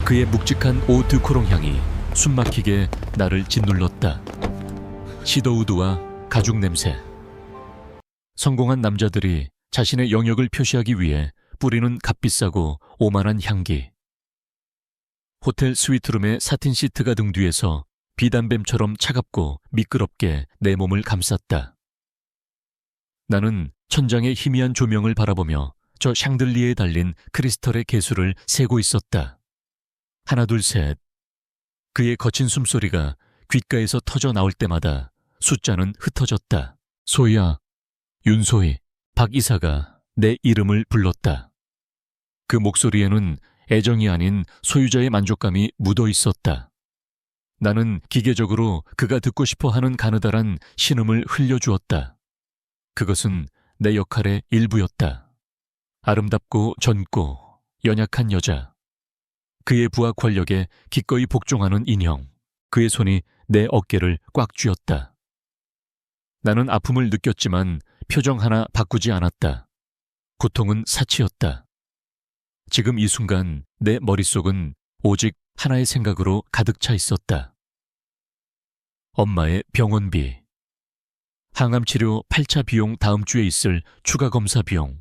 그의 묵직한 오드코롱 향이 숨막히게 나를 짓눌렀다. 시더우드와 가죽 냄새. 성공한 남자들이 자신의 영역을 표시하기 위해 뿌리는 값비싸고 오만한 향기. 호텔 스위트룸의 사틴 시트가 등 뒤에서 비단뱀처럼 차갑고 미끄럽게 내 몸을 감쌌다. 나는 천장의 희미한 조명을 바라보며 저 샹들리에에 달린 크리스털의 개수를 세고 있었다. 하나, 둘, 셋. 그의 거친 숨소리가 귓가에서 터져 나올 때마다 숫자는 흩어졌다. 소희야, 윤소희, 박 이사가 내 이름을 불렀다. 그 목소리에는 애정이 아닌 소유자의 만족감이 묻어 있었다. 나는 기계적으로 그가 듣고 싶어 하는 가느다란 신음을 흘려주었다. 그것은 내 역할의 일부였다. 아름답고 젊고 연약한 여자. 그의 부하 권력에 기꺼이 복종하는 인형. 그의 손이 내 어깨를 꽉 쥐었다. 나는 아픔을 느꼈지만 표정 하나 바꾸지 않았다. 고통은 사치였다. 지금 이 순간 내 머릿속은 오직 하나의 생각으로 가득 차 있었다. 엄마의 병원비. 항암치료 8차 비용 다음 주에 있을 추가 검사 비용.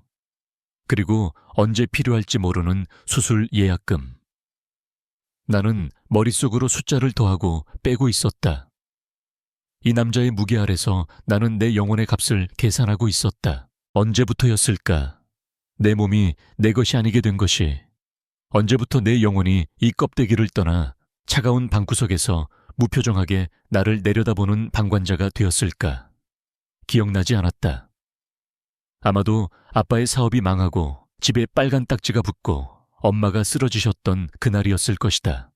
그리고 언제 필요할지 모르는 수술 예약금. 나는 머릿속으로 숫자를 더하고 빼고 있었다. 이 남자의 무게 아래서 나는 내 영혼의 값을 계산하고 있었다. 언제부터였을까? 내 몸이 내 것이 아니게 된 것이. 언제부터 내 영혼이 이 껍데기를 떠나 차가운 방구석에서 무표정하게 나를 내려다보는 방관자가 되었을까? 기억나지 않았다. 아마도 아빠의 사업이 망하고 집에 빨간 딱지가 붙고 엄마가 쓰러지셨던 그날이었을 것이다.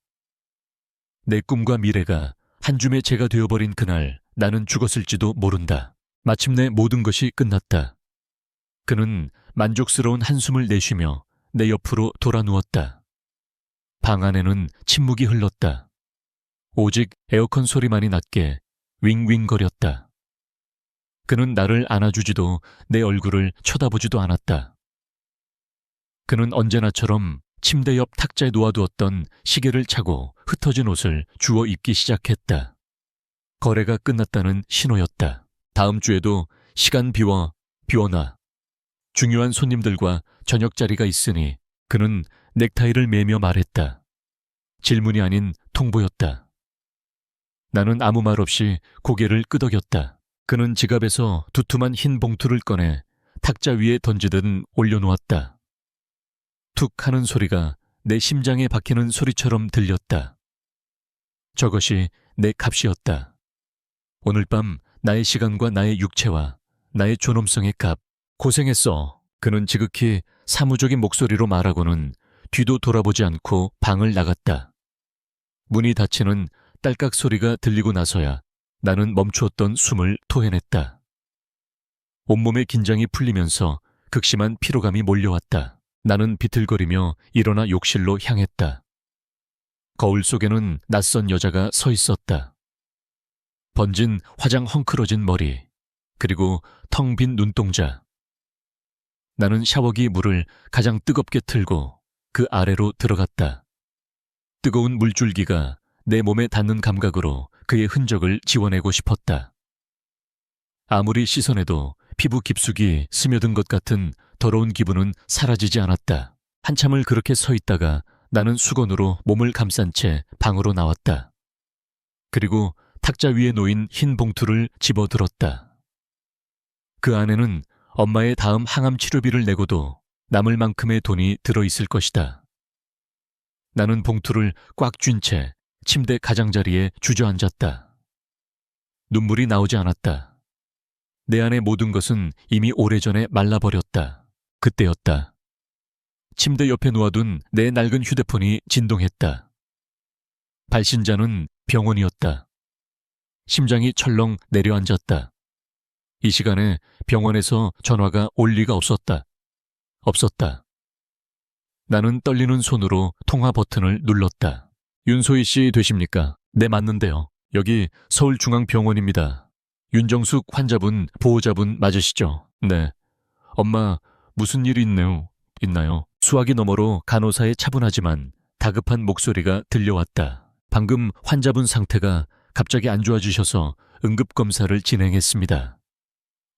내 꿈과 미래가 한 줌의 재가 되어버린 그날 나는 죽었을지도 모른다. 마침내 모든 것이 끝났다. 그는 만족스러운 한숨을 내쉬며 내 옆으로 돌아 누웠다. 방 안에는 침묵이 흘렀다. 오직 에어컨 소리만이 낮게 윙윙거렸다. 그는 나를 안아주지도 내 얼굴을 쳐다보지도 않았다. 그는 언제나처럼 침대 옆 탁자에 놓아두었던 시계를 차고 흩어진 옷을 주워 입기 시작했다. 거래가 끝났다는 신호였다. 다음 주에도 시간 비워놔. 중요한 손님들과 저녁 자리가 있으니 그는 넥타이를 매며 말했다. 질문이 아닌 통보였다. 나는 아무 말 없이 고개를 끄덕였다. 그는 지갑에서 두툼한 흰 봉투를 꺼내 탁자 위에 던지듯 올려놓았다. 툭 하는 소리가 내 심장에 박히는 소리처럼 들렸다. 저것이 내 값이었다. 오늘 밤 나의 시간과 나의 육체와 나의 존엄성의 값. 고생했어. 그는 지극히 사무적인 목소리로 말하고는 뒤도 돌아보지 않고 방을 나갔다. 문이 닫히는 딸깍 소리가 들리고 나서야 나는 멈추었던 숨을 토해냈다. 온몸의 긴장이 풀리면서 극심한 피로감이 몰려왔다. 나는 비틀거리며 일어나 욕실로 향했다. 거울 속에는 낯선 여자가 서 있었다. 번진 화장 헝클어진 머리, 그리고 텅 빈 눈동자. 나는 샤워기 물을 가장 뜨겁게 틀고 그 아래로 들어갔다. 뜨거운 물줄기가 내 몸에 닿는 감각으로 그의 흔적을 지워내고 싶었다. 아무리 씻어내도 피부 깊숙이 스며든 것 같은 더러운 기분은 사라지지 않았다. 한참을 그렇게 서 있다가 나는 수건으로 몸을 감싼 채 방으로 나왔다. 그리고 탁자 위에 놓인 흰 봉투를 집어들었다. 그 안에는 엄마의 다음 항암 치료비를 내고도 남을 만큼의 돈이 들어있을 것이다. 나는 봉투를 꽉 쥔 채 침대 가장자리에 주저앉았다. 눈물이 나오지 않았다. 내 안의 모든 것은 이미 오래전에 말라버렸다. 그때였다. 침대 옆에 놓아둔 내 낡은 휴대폰이 진동했다. 발신자는 병원이었다. 심장이 철렁 내려앉았다. 이 시간에 병원에서 전화가 올 리가 없었다. 나는 떨리는 손으로 통화 버튼을 눌렀다. 윤소희 씨 되십니까? 네, 맞는데요. 여기 서울중앙병원입니다. 윤정숙 환자분, 보호자분 맞으시죠? 네. 엄마, 무슨 일이 있나요? 수화기 너머로 간호사의 차분하지만 다급한 목소리가 들려왔다. 방금 환자분 상태가 갑자기 안 좋아지셔서 응급검사를 진행했습니다.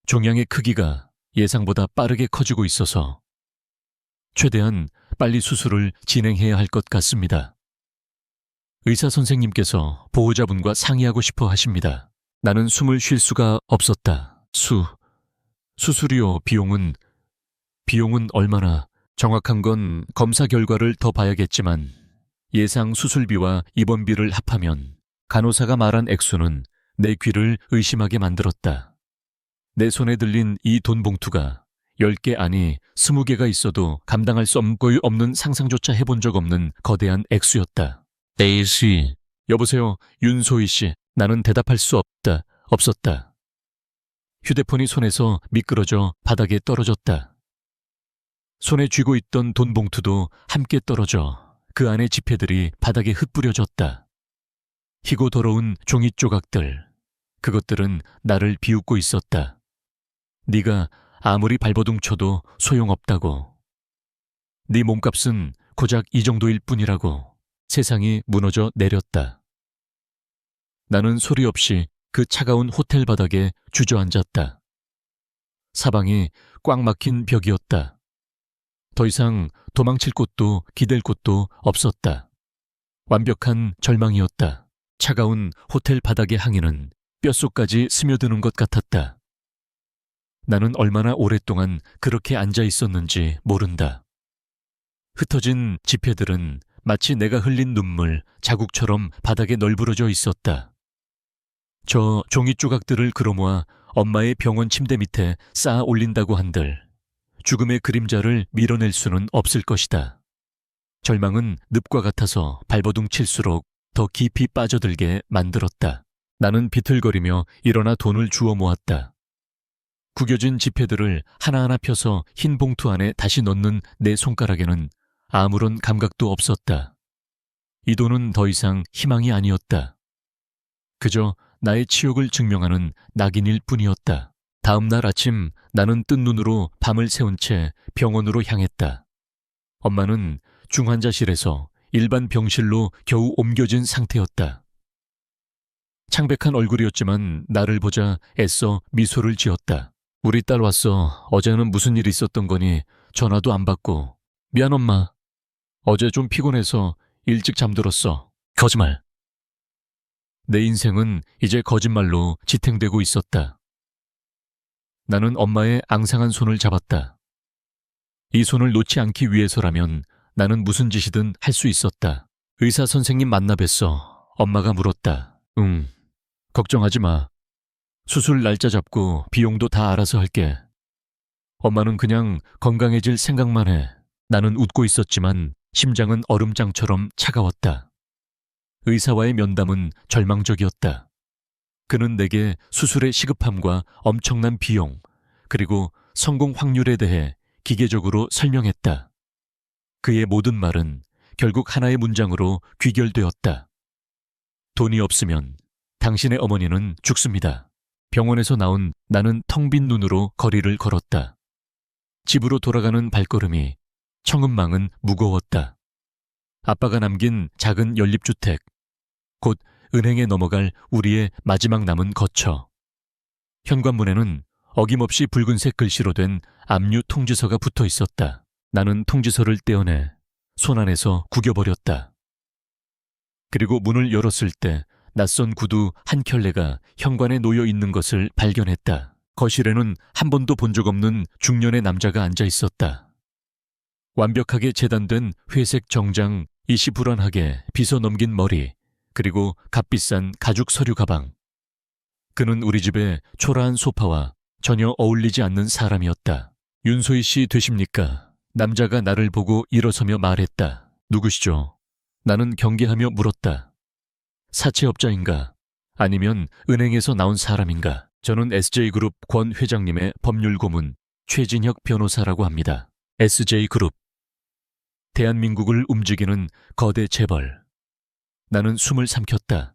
종양의 크기가 예상보다 빠르게 커지고 있어서 최대한 빨리 수술을 진행해야 할 것 같습니다. 의사 선생님께서 보호자분과 상의하고 싶어 하십니다. 나는 숨을 쉴 수가 없었다. 수술이요. 비용은 얼마나? 정확한 건 검사 결과를 더 봐야겠지만 예상 수술비와 입원비를 합하면 간호사가 말한 액수는 내 귀를 의심하게 만들었다. 내 손에 들린 이 돈 봉투가 10개 아니 20개가 있어도 감당할 수 없는 상상조차 해본 적 없는 거대한 액수였다. A씨. 여보세요, 윤소희 씨. 나는 대답할 수 없었다. 휴대폰이 손에서 미끄러져 바닥에 떨어졌다. 손에 쥐고 있던 돈 봉투도 함께 떨어져 그 안의 지폐들이 바닥에 흩뿌려졌다. 희고 더러운 종이 조각들. 그것들은 나를 비웃고 있었다. 네가 아무리 발버둥 쳐도 소용없다고. 네 몸값은 고작 이 정도일 뿐이라고. 세상이 무너져 내렸다. 나는 소리 없이 그 차가운 호텔 바닥에 주저앉았다. 사방이 꽉 막힌 벽이었다. 더 이상 도망칠 곳도 기댈 곳도 없었다. 완벽한 절망이었다. 차가운 호텔 바닥의 항이는 뼛속까지 스며드는 것 같았다. 나는 얼마나 오랫동안 그렇게 앉아 있었는지 모른다. 흩어진 지폐들은 마치 내가 흘린 눈물 자국처럼 바닥에 널브러져 있었다. 저 종이 조각들을 끌어모아 엄마의 병원 침대 밑에 쌓아 올린다고 한들 죽음의 그림자를 밀어낼 수는 없을 것이다. 절망은 늪과 같아서 발버둥 칠수록 더 깊이 빠져들게 만들었다. 나는 비틀거리며 일어나 돈을 주워 모았다. 구겨진 지폐들을 하나하나 펴서 흰 봉투 안에 다시 넣는 내 손가락에는 아무런 감각도 없었다. 이 돈은 더 이상 희망이 아니었다. 그저 나의 치욕을 증명하는 낙인일 뿐이었다. 다음 날 아침 나는 뜬 눈으로 밤을 새운 채 병원으로 향했다. 엄마는 중환자실에서 일반 병실로 겨우 옮겨진 상태였다. 창백한 얼굴이었지만 나를 보자 애써 미소를 지었다. 우리 딸 왔어. 어제는 무슨 일 있었던 거니 전화도 안 받고. 미안 엄마. 어제 좀 피곤해서 일찍 잠들었어. 거짓말. 내 인생은 이제 거짓말로 지탱되고 있었다. 나는 엄마의 앙상한 손을 잡았다. 이 손을 놓지 않기 위해서라면 나는 무슨 짓이든 할 수 있었다. 의사 선생님 만나 뵀어. 엄마가 물었다. 응. 걱정하지 마. 수술 날짜 잡고 비용도 다 알아서 할게. 엄마는 그냥 건강해질 생각만 해. 나는 웃고 있었지만 심장은 얼음장처럼 차가웠다. 의사와의 면담은 절망적이었다. 그는 내게 수술의 시급함과 엄청난 비용, 그리고 성공 확률에 대해 기계적으로 설명했다. 그의 모든 말은 결국 하나의 문장으로 귀결되었다. 돈이 없으면 당신의 어머니는 죽습니다. 병원에서 나온 나는 텅 빈 눈으로 거리를 걸었다. 집으로 돌아가는 발걸음이 청음망은 무거웠다. 아빠가 남긴 작은 연립주택, 곧 은행에 넘어갈 우리의 마지막 남은 거처. 현관문에는 어김없이 붉은색 글씨로 된 압류 통지서가 붙어 있었다. 나는 통지서를 떼어내 손 안에서 구겨버렸다. 그리고 문을 열었을 때 낯선 구두 한 켤레가 현관에 놓여 있는 것을 발견했다. 거실에는 한 번도 본 적 없는 중년의 남자가 앉아 있었다. 완벽하게 재단된 회색 정장, 이시불안하게 빗어 넘긴 머리, 그리고 값비싼 가죽 서류 가방. 그는 우리 집의 초라한 소파와 전혀 어울리지 않는 사람이었다. 윤소희 씨 되십니까? 남자가 나를 보고 일어서며 말했다. 누구시죠? 나는 경계하며 물었다. 사채업자인가? 아니면 은행에서 나온 사람인가? 저는 SJ그룹 권 회장님의 법률고문 최진혁 변호사라고 합니다. SJ그룹. 대한민국을 움직이는 거대 재벌. 나는 숨을 삼켰다.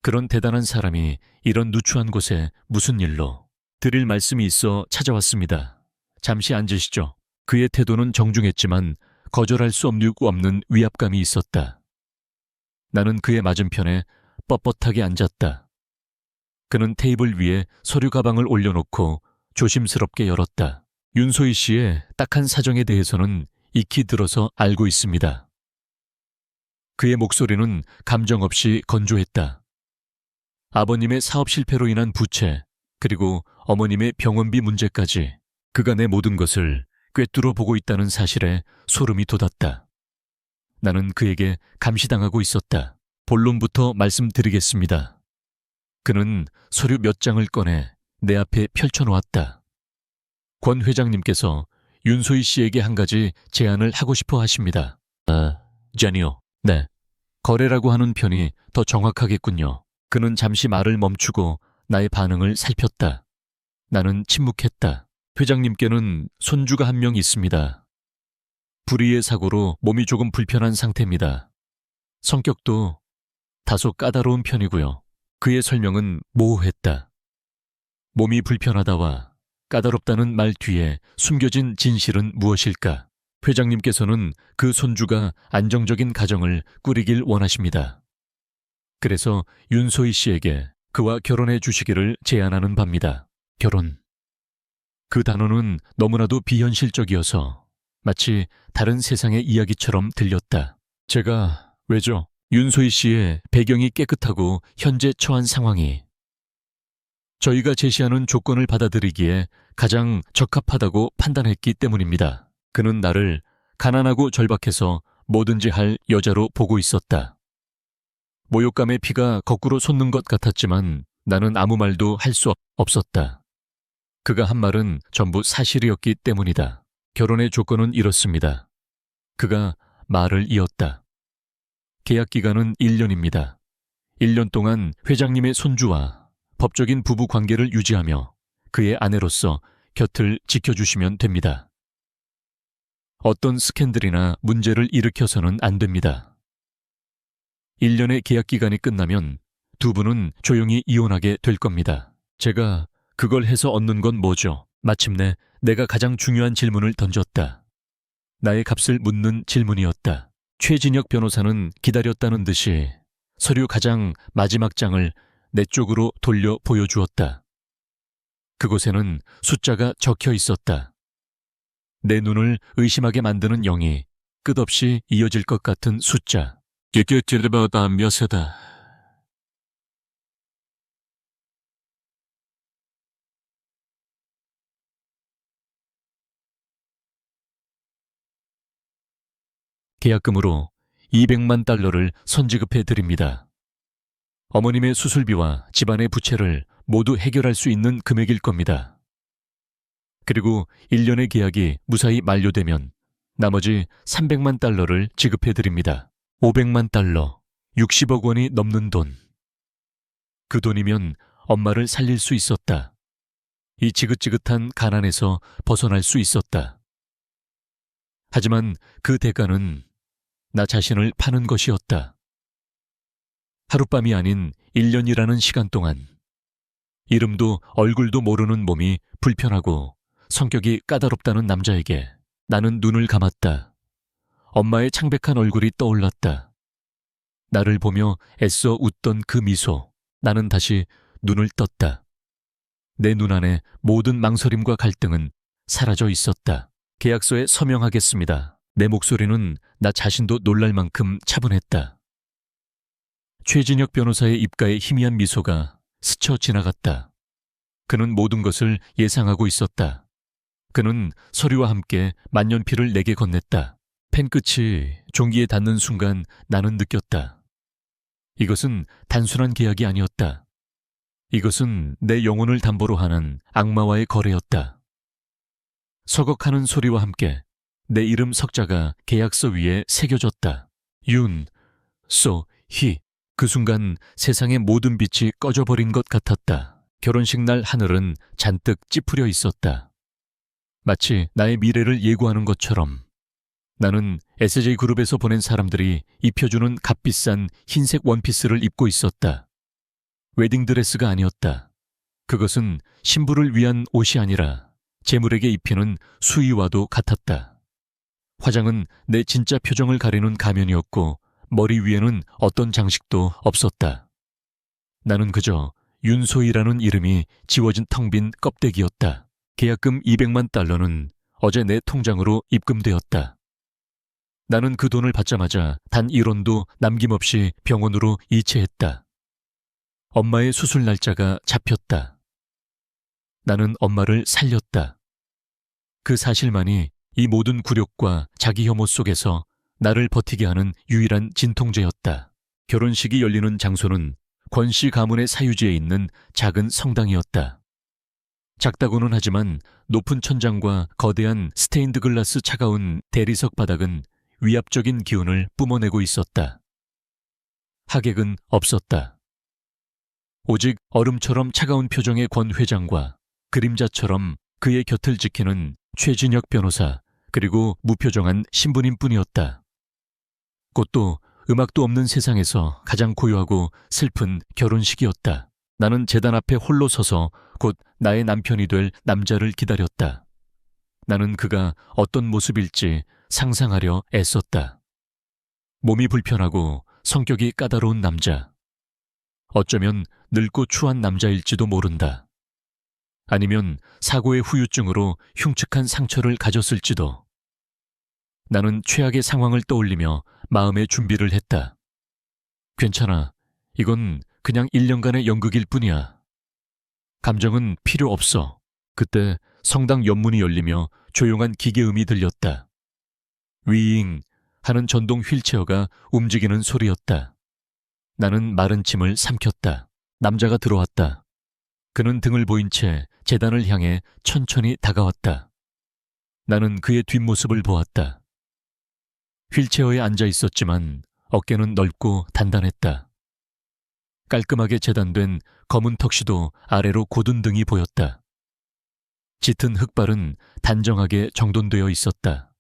그런 대단한 사람이 이런 누추한 곳에 무슨 일로? 드릴 말씀이 있어 찾아왔습니다. 잠시 앉으시죠. 그의 태도는 정중했지만 거절할 수 없는 위압감이 있었다. 나는 그의 맞은편에 뻣뻣하게 앉았다. 그는 테이블 위에 서류 가방을 올려놓고 조심스럽게 열었다. 윤소희 씨의 딱한 사정에 대해서는 익히 들어서 알고 있습니다. 그의 목소리는 감정 없이 건조했다. 아버님의 사업 실패로 인한 부채, 그리고 어머님의 병원비 문제까지 그가 내 모든 것을 꿰뚫어 보고 있다는 사실에 소름이 돋았다. 나는 그에게 감시당하고 있었다. 본론부터 말씀드리겠습니다. 그는 서류 몇 장을 꺼내 내 앞에 펼쳐놓았다. 권 회장님께서 윤소희 씨에게 한 가지 제안을 하고 싶어 하십니다. 자니요. 네. 거래라고 하는 편이 더 정확하겠군요. 그는 잠시 말을 멈추고 나의 반응을 살폈다. 나는 침묵했다. 회장님께는 손주가 한 명 있습니다. 불의의 사고로 몸이 조금 불편한 상태입니다. 성격도 다소 까다로운 편이고요. 그의 설명은 모호했다. 몸이 불편하다와 까다롭다는 말 뒤에 숨겨진 진실은 무엇일까? 회장님께서는 그 손주가 안정적인 가정을 꾸리길 원하십니다. 그래서 윤소희 씨에게 그와 결혼해 주시기를 제안하는 바입니다. 결혼. 그 단어는 너무나도 비현실적이어서 마치 다른 세상의 이야기처럼 들렸다. 제가 왜죠? 윤소희 씨의 배경이 깨끗하고 현재 처한 상황이 저희가 제시하는 조건을 받아들이기에 가장 적합하다고 판단했기 때문입니다. 그는 나를 가난하고 절박해서 뭐든지 할 여자로 보고 있었다. 모욕감의 피가 거꾸로 솟는 것 같았지만 나는 아무 말도 할 수 없었다. 그가 한 말은 전부 사실이었기 때문이다. 결혼의 조건은 이렇습니다. 그가 말을 이었다. 계약 기간은 1년입니다. 1년 동안 회장님의 손주와 법적인 부부 관계를 유지하며 그의 아내로서 곁을 지켜주시면 됩니다. 어떤 스캔들이나 문제를 일으켜서는 안 됩니다. 1년의 계약 기간이 끝나면 두 분은 조용히 이혼하게 될 겁니다. 제가 그걸 해서 얻는 건 뭐죠? 마침내 내가 가장 중요한 질문을 던졌다. 나의 값을 묻는 질문이었다. 최진혁 변호사는 기다렸다는 듯이 서류 가장 마지막 장을 내 쪽으로 돌려 보여주었다. 그곳에는 숫자가 적혀 있었다. 내 눈을 의심하게 만드는 0이 끝없이 이어질 것 같은 숫자. 이게 찔러보다 몇세다. 계약금으로 200만 달러를 선지급해 드립니다. 어머님의 수술비와 집안의 부채를 모두 해결할 수 있는 금액일 겁니다. 그리고 1년의 계약이 무사히 만료되면 나머지 300만 달러를 지급해 드립니다. 500만 달러, 60억 원이 넘는 돈. 그 돈이면 엄마를 살릴 수 있었다. 이 지긋지긋한 가난에서 벗어날 수 있었다. 하지만 그 대가는 나 자신을 파는 것이었다. 하룻밤이 아닌 1년이라는 시간 동안 이름도 얼굴도 모르는 몸이 불편하고 성격이 까다롭다는 남자에게 나는 눈을 감았다. 엄마의 창백한 얼굴이 떠올랐다. 나를 보며 애써 웃던 그 미소. 나는 다시 눈을 떴다. 내 눈 안에 모든 망설임과 갈등은 사라져 있었다. 계약서에 서명하겠습니다. 내 목소리는 나 자신도 놀랄 만큼 차분했다. 최진혁 변호사의 입가에 희미한 미소가 스쳐 지나갔다. 그는 모든 것을 예상하고 있었다. 그는 서류와 함께 만년필을 내게 건넸다. 펜 끝이 종기에 닿는 순간 나는 느꼈다. 이것은 단순한 계약이 아니었다. 이것은 내 영혼을 담보로 하는 악마와의 거래였다. 서걱하는 소리와 함께 내 이름 석자가 계약서 위에 새겨졌다. 윤, 소, 희. 그 순간 세상의 모든 빛이 꺼져버린 것 같았다. 결혼식 날 하늘은 잔뜩 찌푸려 있었다. 마치 나의 미래를 예고하는 것처럼 나는 SJ그룹에서 보낸 사람들이 입혀주는 값비싼 흰색 원피스를 입고 있었다. 웨딩드레스가 아니었다. 그것은 신부를 위한 옷이 아니라 재물에게 입히는 수의와도 같았다. 화장은 내 진짜 표정을 가리는 가면이었고 머리 위에는 어떤 장식도 없었다. 나는 그저 윤소희라는 이름이 지워진 텅 빈 껍데기였다. 계약금 200만 달러는 어제 내 통장으로 입금되었다. 나는 그 돈을 받자마자 단 1원도 남김없이 병원으로 이체했다. 엄마의 수술 날짜가 잡혔다. 나는 엄마를 살렸다. 그 사실만이 이 모든 굴욕과 자기 혐오 속에서 나를 버티게 하는 유일한 진통제였다. 결혼식이 열리는 장소는 권씨 가문의 사유지에 있는 작은 성당이었다. 작다고는 하지만 높은 천장과 거대한 스테인드 글라스 차가운 대리석 바닥은 위압적인 기운을 뿜어내고 있었다. 하객은 없었다. 오직 얼음처럼 차가운 표정의 권 회장과 그림자처럼 그의 곁을 지키는 최진혁 변호사 그리고 무표정한 신부님뿐이었다. 꽃도 음악도 없는 세상에서 가장 고요하고 슬픈 결혼식이었다. 나는 제단 앞에 홀로 서서 곧 나의 남편이 될 남자를 기다렸다. 나는 그가 어떤 모습일지 상상하려 애썼다. 몸이 불편하고 성격이 까다로운 남자. 어쩌면 늙고 추한 남자일지도 모른다. 아니면 사고의 후유증으로 흉측한 상처를 가졌을지도. 나는 최악의 상황을 떠올리며 마음의 준비를 했다. 괜찮아. 이건 그냥 1년간의 연극일 뿐이야. 감정은 필요 없어. 그때 성당 연문이 열리며 조용한 기계음이 들렸다. 위잉 하는 전동 휠체어가 움직이는 소리였다. 나는 마른 침을 삼켰다. 남자가 들어왔다. 그는 등을 보인 채 제단을 향해 천천히 다가왔다. 나는 그의 뒷모습을 보았다. 휠체어에 앉아 있었지만 어깨는 넓고 단단했다. 깔끔하게 재단된 검은 턱시도 아래로 곧은 등이 보였다. 짙은 흑발은 단정하게 정돈되어 있었다.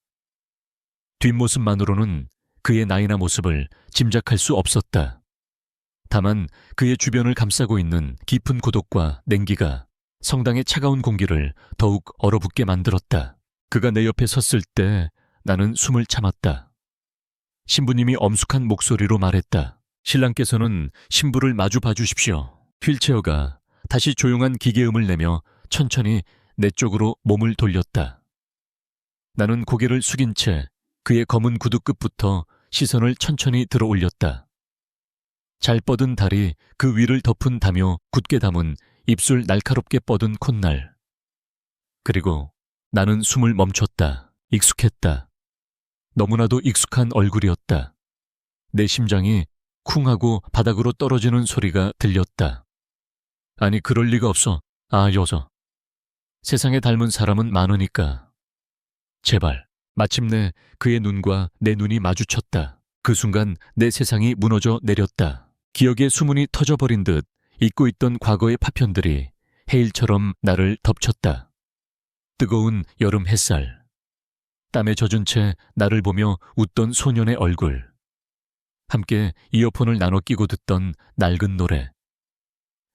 뒷모습만으로는 그의 나이나 모습을 짐작할 수 없었다. 다만 그의 주변을 감싸고 있는 깊은 고독과 냉기가 성당의 차가운 공기를 더욱 얼어붙게 만들었다. 그가 내 옆에 섰을 때 나는 숨을 참았다. 신부님이 엄숙한 목소리로 말했다. 신랑께서는 신부를 마주 봐주십시오. 휠체어가 다시 조용한 기계음을 내며 천천히 내 쪽으로 몸을 돌렸다. 나는 고개를 숙인 채 그의 검은 구두 끝부터 시선을 천천히 들어 올렸다. 잘 뻗은 다리 그 위를 덮은 다며 굳게 담은 입술 날카롭게 뻗은 콧날. 그리고 나는 숨을 멈췄다. 익숙했다. 너무나도 익숙한 얼굴이었다. 내 심장이 쿵 하고 바닥으로 떨어지는 소리가 들렸다. 아니 그럴 리가 없어. 아 여자. 세상에 닮은 사람은 많으니까. 제발. 마침내 그의 눈과 내 눈이 마주쳤다. 그 순간 내 세상이 무너져 내렸다. 기억의 수문이 터져버린 듯 잊고 있던 과거의 파편들이 해일처럼 나를 덮쳤다. 뜨거운 여름 햇살. 땀에 젖은 채 나를 보며 웃던 소년의 얼굴. 함께 이어폰을 나눠 끼고 듣던 낡은 노래.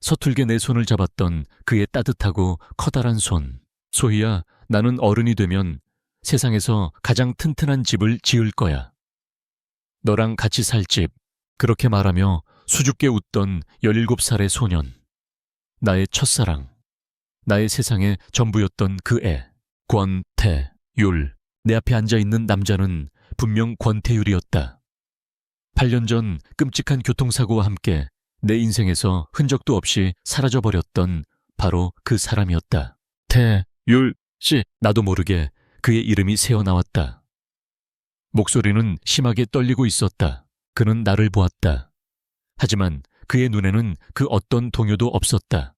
서툴게 내 손을 잡았던 그의 따뜻하고 커다란 손. 소희야, 나는 어른이 되면 세상에서 가장 튼튼한 집을 지을 거야. 너랑 같이 살 집. 그렇게 말하며 수줍게 웃던 17살의 소년. 나의 첫사랑. 나의 세상의 전부였던 그 애. 권태율. 내 앞에 앉아있는 남자는 분명 권태율이었다. 8년 전 끔찍한 교통사고와 함께 내 인생에서 흔적도 없이 사라져버렸던 바로 그 사람이었다. 태율 씨. 나도 모르게 그의 이름이 새어나왔다. 목소리는 심하게 떨리고 있었다. 그는 나를 보았다. 하지만 그의 눈에는 그 어떤 동요도 없었다.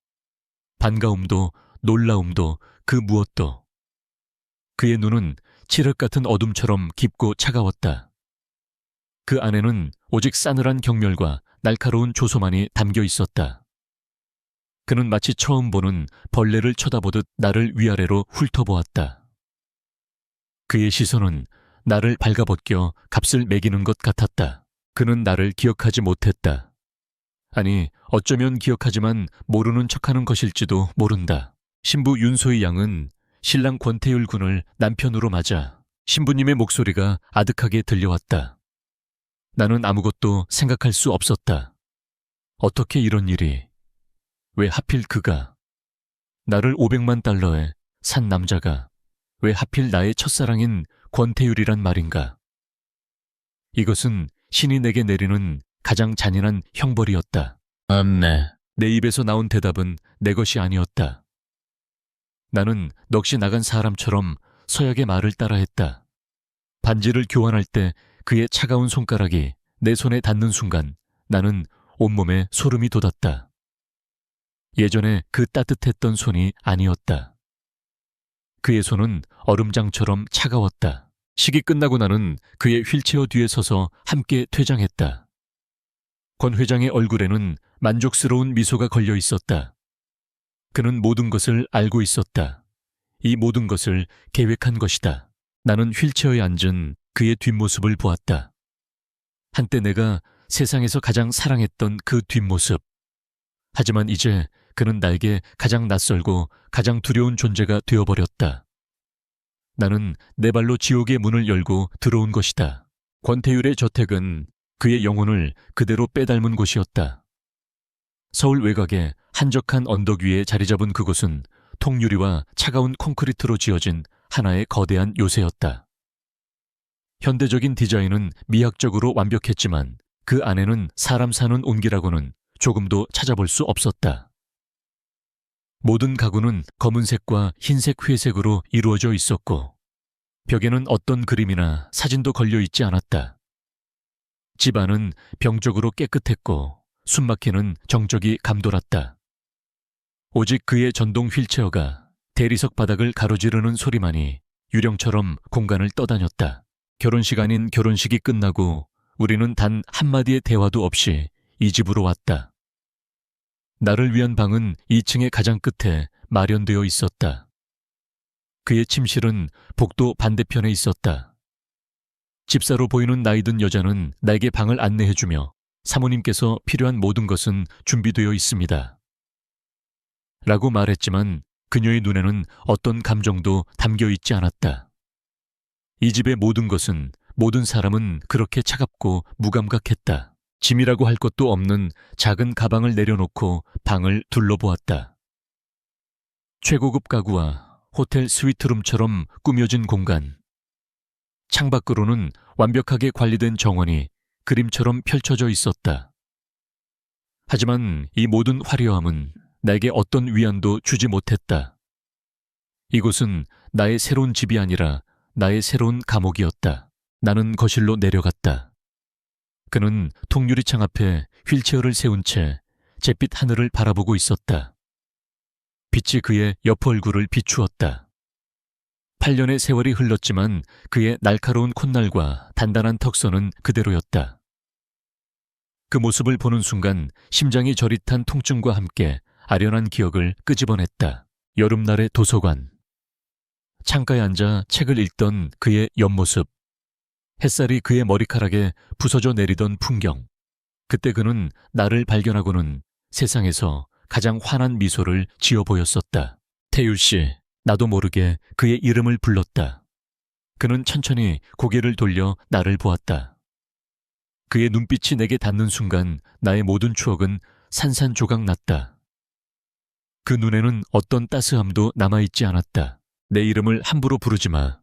반가움도 놀라움도 그 무엇도. 그의 눈은 칠흑 같은 어둠처럼 깊고 차가웠다. 그 안에는 오직 싸늘한 경멸과 날카로운 조소만이 담겨 있었다. 그는 마치 처음 보는 벌레를 쳐다보듯 나를 위아래로 훑어보았다. 그의 시선은 나를 발가벗겨 값을 매기는 것 같았다. 그는 나를 기억하지 못했다. 아니, 어쩌면 기억하지만 모르는 척하는 것일지도 모른다. 신부 윤소희 양은 신랑 권태율 군을 남편으로 맞아 신부님의 목소리가 아득하게 들려왔다. 나는 아무것도 생각할 수 없었다. 어떻게 이런 일이? 왜 하필 그가? 나를 500만 달러에 산 남자가 왜 하필 나의 첫사랑인 권태율이란 말인가? 이것은 신이 내게 내리는 가장 잔인한 형벌이었다. 없네. 내 입에서 나온 대답은 내 것이 아니었다. 나는 넋이 나간 사람처럼 서약의 말을 따라했다. 반지를 교환할 때 그의 차가운 손가락이 내 손에 닿는 순간 나는 온몸에 소름이 돋았다. 예전에 그 따뜻했던 손이 아니었다. 그의 손은 얼음장처럼 차가웠다. 식이 끝나고 나는 그의 휠체어 뒤에 서서 함께 퇴장했다. 권 회장의 얼굴에는 만족스러운 미소가 걸려 있었다. 그는 모든 것을 알고 있었다. 이 모든 것을 계획한 것이다. 나는 휠체어에 앉은 그의 뒷모습을 보았다. 한때 내가 세상에서 가장 사랑했던 그 뒷모습. 하지만 이제 그는 나에게 가장 낯설고 가장 두려운 존재가 되어버렸다. 나는 내 발로 지옥의 문을 열고 들어온 것이다. 권태율의 저택은 그의 영혼을 그대로 빼닮은 곳이었다. 서울 외곽의 한적한 언덕 위에 자리 잡은 그곳은 통유리와 차가운 콘크리트로 지어진 하나의 거대한 요새였다. 현대적인 디자인은 미학적으로 완벽했지만 그 안에는 사람 사는 온기라고는 조금도 찾아볼 수 없었다. 모든 가구는 검은색과 흰색 회색으로 이루어져 있었고 벽에는 어떤 그림이나 사진도 걸려 있지 않았다. 집 안은 병적으로 깨끗했고 숨막히는 정적이 감돌았다. 오직 그의 전동 휠체어가 대리석 바닥을 가로지르는 소리만이 유령처럼 공간을 떠다녔다. 결혼식 아닌 결혼식이 끝나고 우리는 단 한마디의 대화도 없이 이 집으로 왔다. 나를 위한 방은 2층의 가장 끝에 마련되어 있었다. 그의 침실은 복도 반대편에 있었다. 집사로 보이는 나이든 여자는 나에게 방을 안내해주며 사모님께서 필요한 모든 것은 준비되어 있습니다. 라고 말했지만 그녀의 눈에는 어떤 감정도 담겨 있지 않았다. 이 집의 모든 것은, 모든 사람은 그렇게 차갑고 무감각했다. 짐이라고 할 것도 없는 작은 가방을 내려놓고 방을 둘러보았다. 최고급 가구와 호텔 스위트룸처럼 꾸며진 공간. 창밖으로는 완벽하게 관리된 정원이 그림처럼 펼쳐져 있었다. 하지만 이 모든 화려함은 나에게 어떤 위안도 주지 못했다. 이곳은 나의 새로운 집이 아니라 나의 새로운 감옥이었다. 나는 거실로 내려갔다. 그는 통유리창 앞에 휠체어를 세운 채 잿빛 하늘을 바라보고 있었다. 빛이 그의 옆 얼굴을 비추었다. 8년의 세월이 흘렀지만 그의 날카로운 콧날과 단단한 턱선은 그대로였다. 그 모습을 보는 순간 심장이 저릿한 통증과 함께 아련한 기억을 끄집어냈다. 여름날의 도서관. 창가에 앉아 책을 읽던 그의 옆모습. 햇살이 그의 머리카락에 부서져 내리던 풍경. 그때 그는 나를 발견하고는 세상에서 가장 환한 미소를 지어 보였었다. 태율 씨, 나도 모르게 그의 이름을 불렀다. 그는 천천히 고개를 돌려 나를 보았다. 그의 눈빛이 내게 닿는 순간 나의 모든 추억은 산산조각 났다. 그 눈에는 어떤 따스함도 남아있지 않았다. 내 이름을 함부로 부르지 마.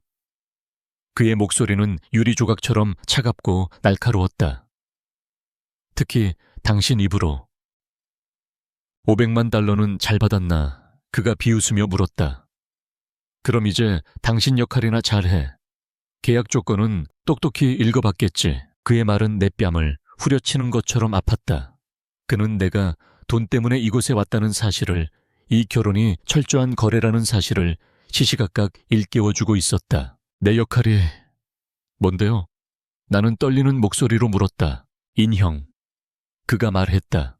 그의 목소리는 유리 조각처럼 차갑고 날카로웠다. 특히 당신 입으로. 500만 달러는 잘 받았나? 그가 비웃으며 물었다. 그럼 이제 당신 역할이나 잘해. 계약 조건은 똑똑히 읽어봤겠지. 그의 말은 내 뺨을 후려치는 것처럼 아팠다. 그는 내가 돈 때문에 이곳에 왔다는 사실을, 이 결혼이 철저한 거래라는 사실을 시시각각 일깨워주고 있었다. 내 역할이 뭔데요? 나는 떨리는 목소리로 물었다. 인형. 그가 말했다.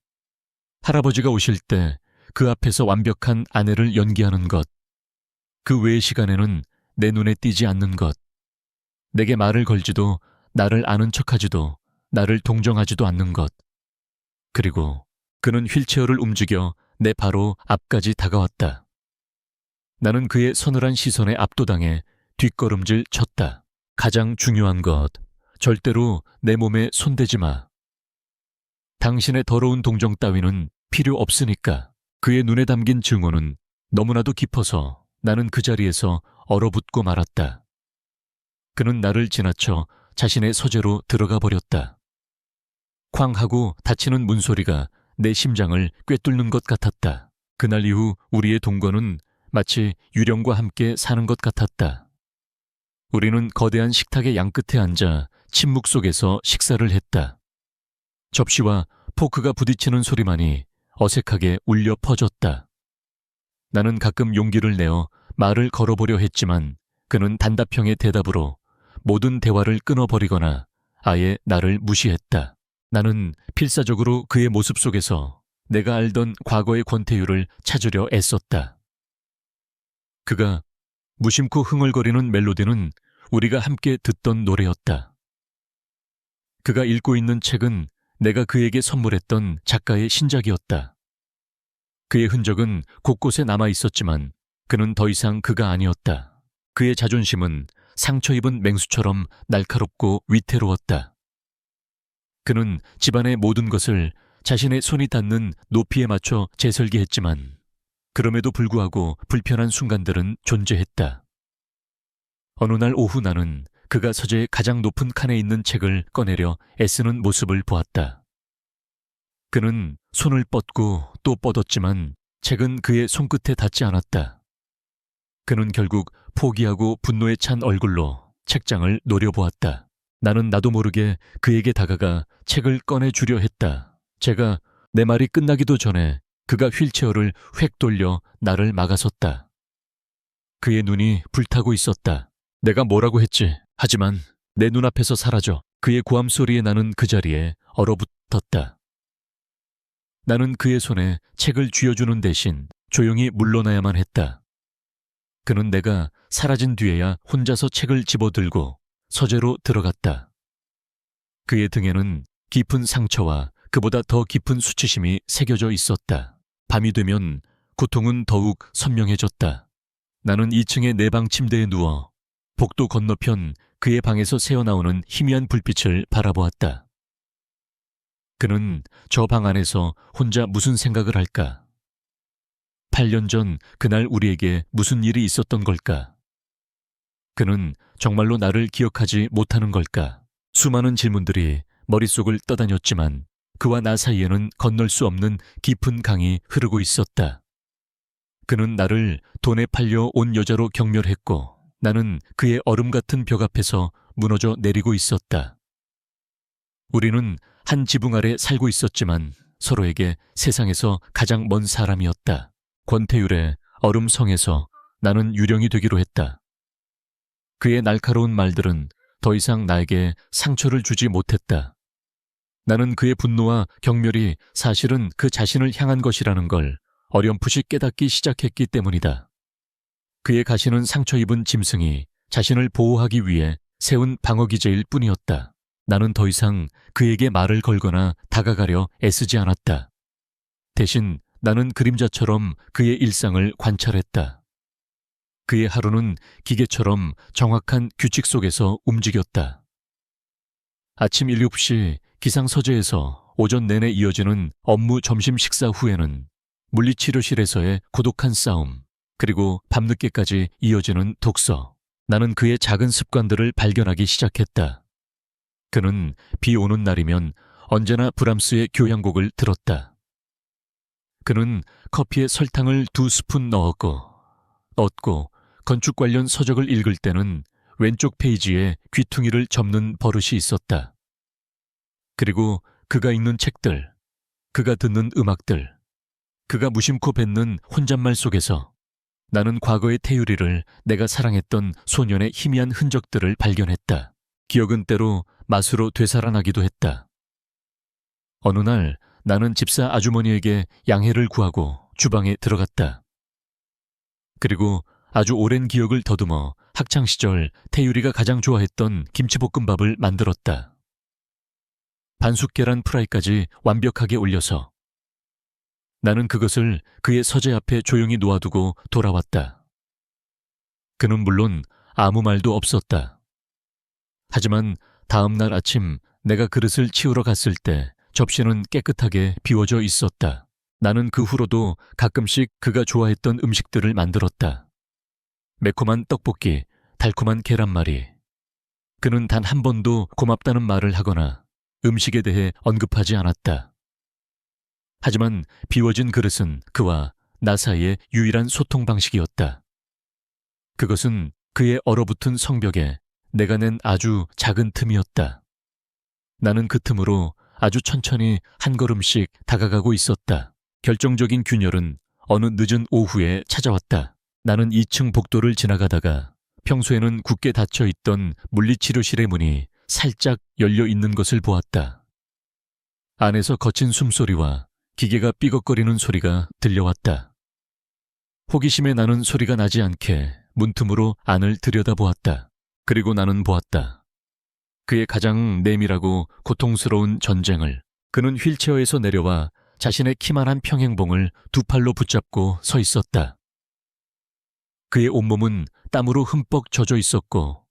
할아버지가 오실 때 그 앞에서 완벽한 아내를 연기하는 것. 그 외의 시간에는 내 눈에 띄지 않는 것. 내게 말을 걸지도, 나를 아는 척하지도, 나를 동정하지도 않는 것. 그리고 그는 휠체어를 움직여 내 바로 앞까지 다가왔다. 나는 그의 서늘한 시선에 압도당해 뒷걸음질 쳤다. 가장 중요한 것, 절대로 내 몸에 손대지 마. 당신의 더러운 동정 따위는 필요 없으니까. 그의 눈에 담긴 증오는 너무나도 깊어서 나는 그 자리에서 얼어붙고 말았다. 그는 나를 지나쳐 자신의 서재로 들어가 버렸다. 쾅 하고 닫히는 문소리가 내 심장을 꿰뚫는 것 같았다. 그날 이후 우리의 동거는 마치 유령과 함께 사는 것 같았다. 우리는 거대한 식탁의 양끝에 앉아 침묵 속에서 식사를 했다. 접시와 포크가 부딪히는 소리만이 어색하게 울려 퍼졌다. 나는 가끔 용기를 내어 말을 걸어보려 했지만 그는 단답형의 대답으로 모든 대화를 끊어버리거나 아예 나를 무시했다. 나는 필사적으로 그의 모습 속에서 내가 알던 과거의 권태유를 찾으려 애썼다. 그가 무심코 흥얼거리는 멜로디는 우리가 함께 듣던 노래였다. 그가 읽고 있는 책은 내가 그에게 선물했던 작가의 신작이었다. 그의 흔적은 곳곳에 남아 있었지만 그는 더 이상 그가 아니었다. 그의 자존심은 상처 입은 맹수처럼 날카롭고 위태로웠다. 그는 집안의 모든 것을 자신의 손이 닿는 높이에 맞춰 재설계했지만 그럼에도 불구하고 불편한 순간들은 존재했다. 어느 날 오후 나는 그가 서재의 가장 높은 칸에 있는 책을 꺼내려 애쓰는 모습을 보았다. 그는 손을 뻗고 또 뻗었지만 책은 그의 손끝에 닿지 않았다. 그는 결국 포기하고 분노에 찬 얼굴로 책장을 노려보았다. 나는 나도 모르게 그에게 다가가 책을 꺼내주려 했다. 제가 내 말이 끝나기도 전에 그가 휠체어를 획 돌려 나를 막아섰다. 그의 눈이 불타고 있었다. 내가 뭐라고 했지? 하지만 내 눈앞에서 사라져. 그의 고함 소리에 나는 그 자리에 얼어붙었다. 나는 그의 손에 책을 쥐어주는 대신 조용히 물러나야만 했다. 그는 내가 사라진 뒤에야 혼자서 책을 집어들고 서재로 들어갔다. 그의 등에는 깊은 상처와 그보다 더 깊은 수치심이 새겨져 있었다. 밤이 되면 고통은 더욱 선명해졌다. 나는 2층의 내 방 침대에 누워 복도 건너편 그의 방에서 새어나오는 희미한 불빛을 바라보았다. 그는 저 방 안에서 혼자 무슨 생각을 할까? 8년 전 그날 우리에게 무슨 일이 있었던 걸까? 그는 정말로 나를 기억하지 못하는 걸까? 수많은 질문들이 머릿속을 떠다녔지만 그와 나 사이에는 건널 수 없는 깊은 강이 흐르고 있었다. 그는 나를 돈에 팔려 온 여자로 경멸했고 나는 그의 얼음 같은 벽 앞에서 무너져 내리고 있었다. 우리는 한 지붕 아래 살고 있었지만 서로에게 세상에서 가장 먼 사람이었다. 권태율의 얼음성에서 나는 유령이 되기로 했다. 그의 날카로운 말들은 더 이상 나에게 상처를 주지 못했다. 나는 그의 분노와 경멸이 사실은 그 자신을 향한 것이라는 걸 어렴풋이 깨닫기 시작했기 때문이다. 그의 가시는 상처 입은 짐승이 자신을 보호하기 위해 세운 방어기제일 뿐이었다. 나는 더 이상 그에게 말을 걸거나 다가가려 애쓰지 않았다. 대신 나는 그림자처럼 그의 일상을 관찰했다. 그의 하루는 기계처럼 정확한 규칙 속에서 움직였다. 아침 7시 기상서재에서 오전 내내 이어지는 업무 점심 식사 후에는 물리치료실에서의 고독한 싸움, 그리고 밤늦게까지 이어지는 독서. 나는 그의 작은 습관들을 발견하기 시작했다. 그는 비 오는 날이면 언제나 브람스의 교향곡을 들었다. 그는 커피에 설탕을 2스푼 넣었고 건축 관련 서적을 읽을 때는 왼쪽 페이지에 귀퉁이를 접는 버릇이 있었다. 그리고 그가 읽는 책들, 그가 듣는 음악들, 그가 무심코 뱉는 혼잣말 속에서 나는 과거의 태유리를 내가 사랑했던 소년의 희미한 흔적들을 발견했다. 기억은 때로 맛으로 되살아나기도 했다. 어느 날 나는 집사 아주머니에게 양해를 구하고 주방에 들어갔다. 그리고 아주 오랜 기억을 더듬어 학창시절 태유리가 가장 좋아했던 김치볶음밥을 만들었다. 반숙 계란 프라이까지 완벽하게 올려서 나는 그것을 그의 서재 앞에 조용히 놓아두고 돌아왔다. 그는 물론 아무 말도 없었다. 하지만 다음 날 아침 내가 그릇을 치우러 갔을 때 접시는 깨끗하게 비워져 있었다. 나는 그 후로도 가끔씩 그가 좋아했던 음식들을 만들었다. 매콤한 떡볶이, 달콤한 계란말이. 그는 단 한 번도 고맙다는 말을 하거나 음식에 대해 언급하지 않았다. 하지만 비워진 그릇은 그와 나 사이의 유일한 소통 방식이었다. 그것은 그의 얼어붙은 성벽에 내가 낸 아주 작은 틈이었다. 나는 그 틈으로 아주 천천히 한 걸음씩 다가가고 있었다. 결정적인 균열은 어느 늦은 오후에 찾아왔다. 나는 2층 복도를 지나가다가 평소에는 굳게 닫혀 있던 물리치료실의 문이 살짝 열려 있는 것을 보았다. 안에서 거친 숨소리와 기계가 삐걱거리는 소리가 들려왔다. 호기심에 나는 소리가 나지 않게 문틈으로 안을 들여다보았다. 그리고 나는 보았다. 그의 가장 내밀하고 고통스러운 전쟁을. 그는 휠체어에서 내려와 자신의 키만한 평행봉을 두 팔로 붙잡고 서 있었다. 그의 온몸은 땀으로 흠뻑 젖어 있었고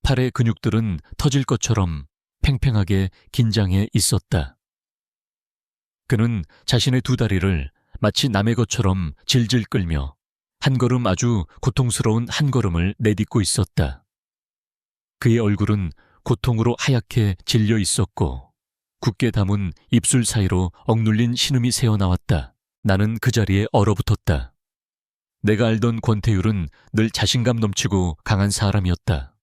팔의 근육들은 터질 것처럼 팽팽하게 긴장해 있었다. 그는 자신의 두 다리를 마치 남의 것처럼 질질 끌며 한 걸음 아주 고통스러운 한 걸음을 내딛고 있었다. 그의 얼굴은 고통으로 하얗게 질려 있었고 굳게 담은 입술 사이로 억눌린 신음이 새어나왔다. 나는 그 자리에 얼어붙었다. 내가 알던 권태율은 늘 자신감 넘치고 강한 사람이었다.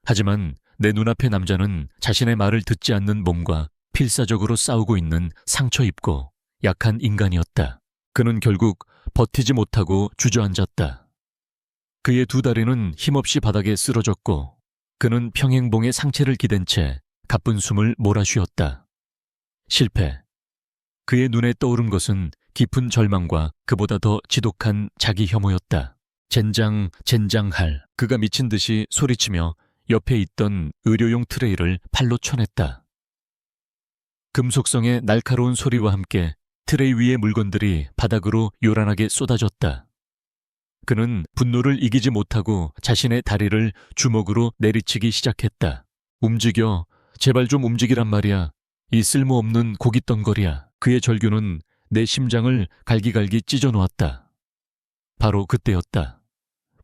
하지만 내 눈앞의 남자는 자신의 말을 듣지 않는 몸과 필사적으로 싸우고 있는 상처 입고 약한 인간이었다. 그는 결국 버티지 못하고 주저앉았다. 그의 두 다리는 힘없이 바닥에 쓰러졌고 그는 평행봉에 상체를 기댄 채 가쁜 숨을 몰아쉬었다. 실패. 그의 눈에 떠오른 것은 깊은 절망과 그보다 더 지독한 자기 혐오였다. 젠장할. 그가 미친 듯이 소리치며 옆에 있던 의료용 트레이를 팔로 쳐냈다. 금속성의 날카로운 소리와 함께 트레이 위의 물건들이 바닥으로 요란하게 쏟아졌다. 그는 분노를 이기지 못하고 자신의 다리를 주먹으로 내리치기 시작했다. 움직여. 제발 좀 움직이란 말이야. 이 쓸모없는 고깃덩거리야. 그의 절규는 내 심장을 갈기갈기 찢어놓았다. 바로 그때였다.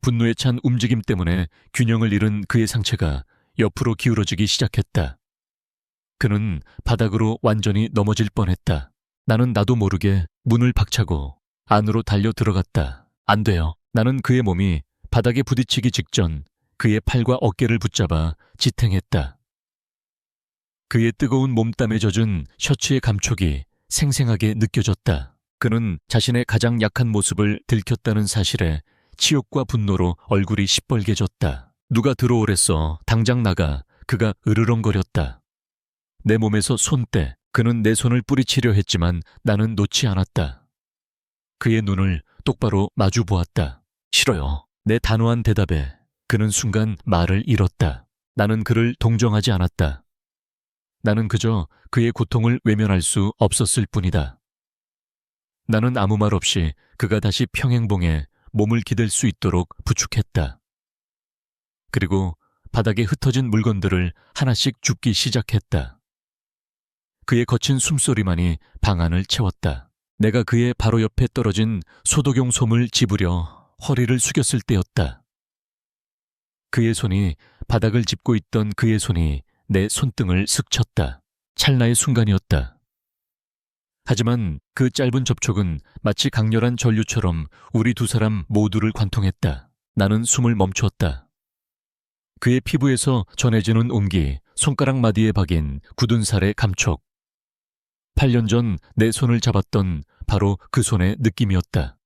분노에 찬 움직임 때문에 균형을 잃은 그의 상체가 옆으로 기울어지기 시작했다. 그는 바닥으로 완전히 넘어질 뻔했다. 나는 나도 모르게 문을 박차고 안으로 달려 들어갔다. 안 돼요. 나는 그의 몸이 바닥에 부딪히기 직전 그의 팔과 어깨를 붙잡아 지탱했다. 그의 뜨거운 몸땀에 젖은 셔츠의 감촉이 생생하게 느껴졌다. 그는 자신의 가장 약한 모습을 들켰다는 사실에 치욕과 분노로 얼굴이 시뻘개졌다. 누가 들어오랬어. 당장 나가. 그가 으르렁거렸다. 내 몸에서 손대. 그는 내 손을 뿌리치려 했지만 나는 놓지 않았다. 그의 눈을 똑바로 마주 보았다. 싫어요. 내 단호한 대답에 그는 순간 말을 잃었다. 나는 그를 동정하지 않았다. 나는 그저 그의 고통을 외면할 수 없었을 뿐이다. 나는 아무 말 없이 그가 다시 평행봉에 몸을 기댈 수 있도록 부축했다. 그리고 바닥에 흩어진 물건들을 하나씩 줍기 시작했다. 그의 거친 숨소리만이 방 안을 채웠다. 내가 그의 바로 옆에 떨어진 소독용 솜을 집으려 허리를 숙였을 때였다. 그의 손이 바닥을 짚고 있던 그의 손이 내 손등을 스쳤다. 찰나의 순간이었다. 하지만 그 짧은 접촉은 마치 강렬한 전류처럼 우리 두 사람 모두를 관통했다. 나는 숨을 멈추었다. 그의 피부에서 전해지는 온기, 손가락 마디에 박인 굳은 살의 감촉. 8년 전 내 손을 잡았던 바로 그 손의 느낌이었다.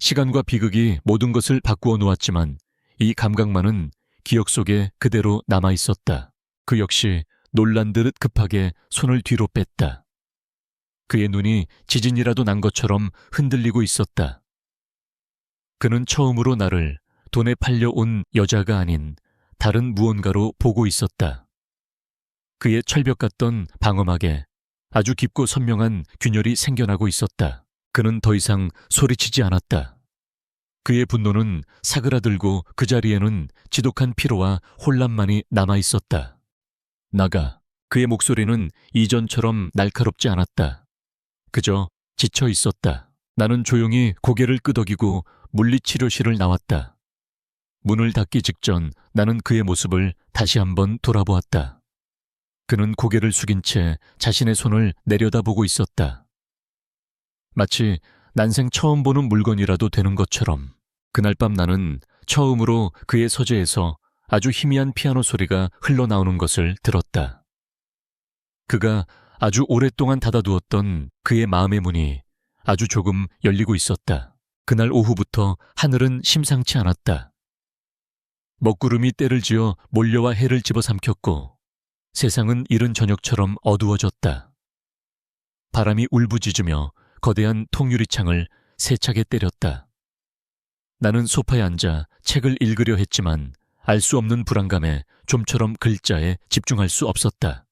시간과 비극이 모든 것을 바꾸어 놓았지만 이 감각만은 기억 속에 그대로 남아 있었다. 그 역시 놀란 듯 급하게 손을 뒤로 뺐다. 그의 눈이 지진이라도 난 것처럼 흔들리고 있었다. 그는 처음으로 나를 돈에 팔려온 여자가 아닌 다른 무언가로 보고 있었다. 그의 철벽 같던 방어막에 아주 깊고 선명한 균열이 생겨나고 있었다. 그는 더 이상 소리치지 않았다. 그의 분노는 사그라들고 그 자리에는 지독한 피로와 혼란만이 남아있었다. 나가. 그의 목소리는 이전처럼 날카롭지 않았다. 그저 지쳐 있었다. 나는 조용히 고개를 끄덕이고 물리치료실을 나왔다. 문을 닫기 직전 나는 그의 모습을 다시 한번 돌아보았다. 그는 고개를 숙인 채 자신의 손을 내려다보고 있었다. 마치 난생 처음 보는 물건이라도 되는 것처럼 그날 밤 나는 처음으로 그의 서재에서 아주 희미한 피아노 소리가 흘러나오는 것을 들었다. 그가 아주 오랫동안 닫아두었던 그의 마음의 문이 아주 조금 열리고 있었다. 그날 오후부터 하늘은 심상치 않았다. 먹구름이 때를 지어 몰려와 해를 집어삼켰고 세상은 이른 저녁처럼 어두워졌다. 바람이 울부짖으며 거대한 통유리창을 세차게 때렸다. 나는 소파에 앉아 책을 읽으려 했지만 알 수 없는 불안감에 좀처럼 글자에 집중할 수 없었다.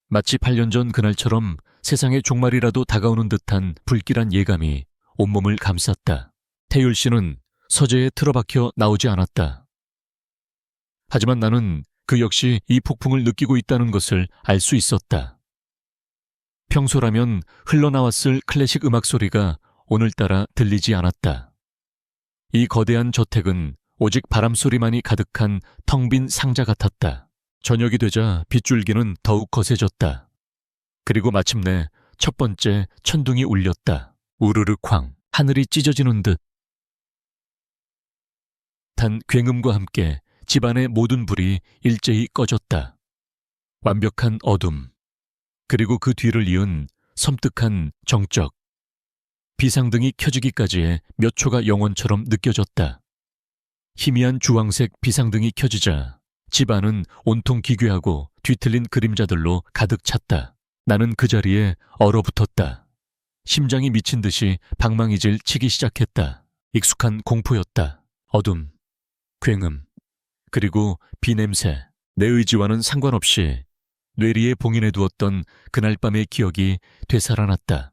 마치 8년 전 그날처럼 세상의 종말이라도 다가오는 듯한 불길한 예감이 온몸을 감쌌다. 태율 씨는 서재에 틀어박혀 나오지 않았다. 하지만 나는 그 역시 이 폭풍을 느끼고 있다는 것을 알 수 있었다. 평소라면 흘러나왔을 클래식 음악 소리가 오늘따라 들리지 않았다. 이 거대한 저택은 오직 바람소리만이 가득한 텅 빈 상자 같았다. 저녁이 되자 빗줄기는 더욱 거세졌다. 그리고 마침내 첫 번째 천둥이 울렸다. 우르르 쾅. 하늘이 찢어지는 듯. 단 굉음과 함께 집안의 모든 불이 일제히 꺼졌다. 완벽한 어둠. 그리고 그 뒤를 이은 섬뜩한 정적. 비상등이 켜지기까지의 몇 초가 영원처럼 느껴졌다. 희미한 주황색 비상등이 켜지자 집안은 온통 기괴하고 뒤틀린 그림자들로 가득 찼다. 나는 그 자리에 얼어붙었다. 심장이 미친 듯이 방망이질 치기 시작했다. 익숙한 공포였다. 어둠, 굉음, 그리고 비냄새. 내 의지와는 상관없이 뇌리에 봉인해 두었던 그날 밤의 기억이 되살아났다.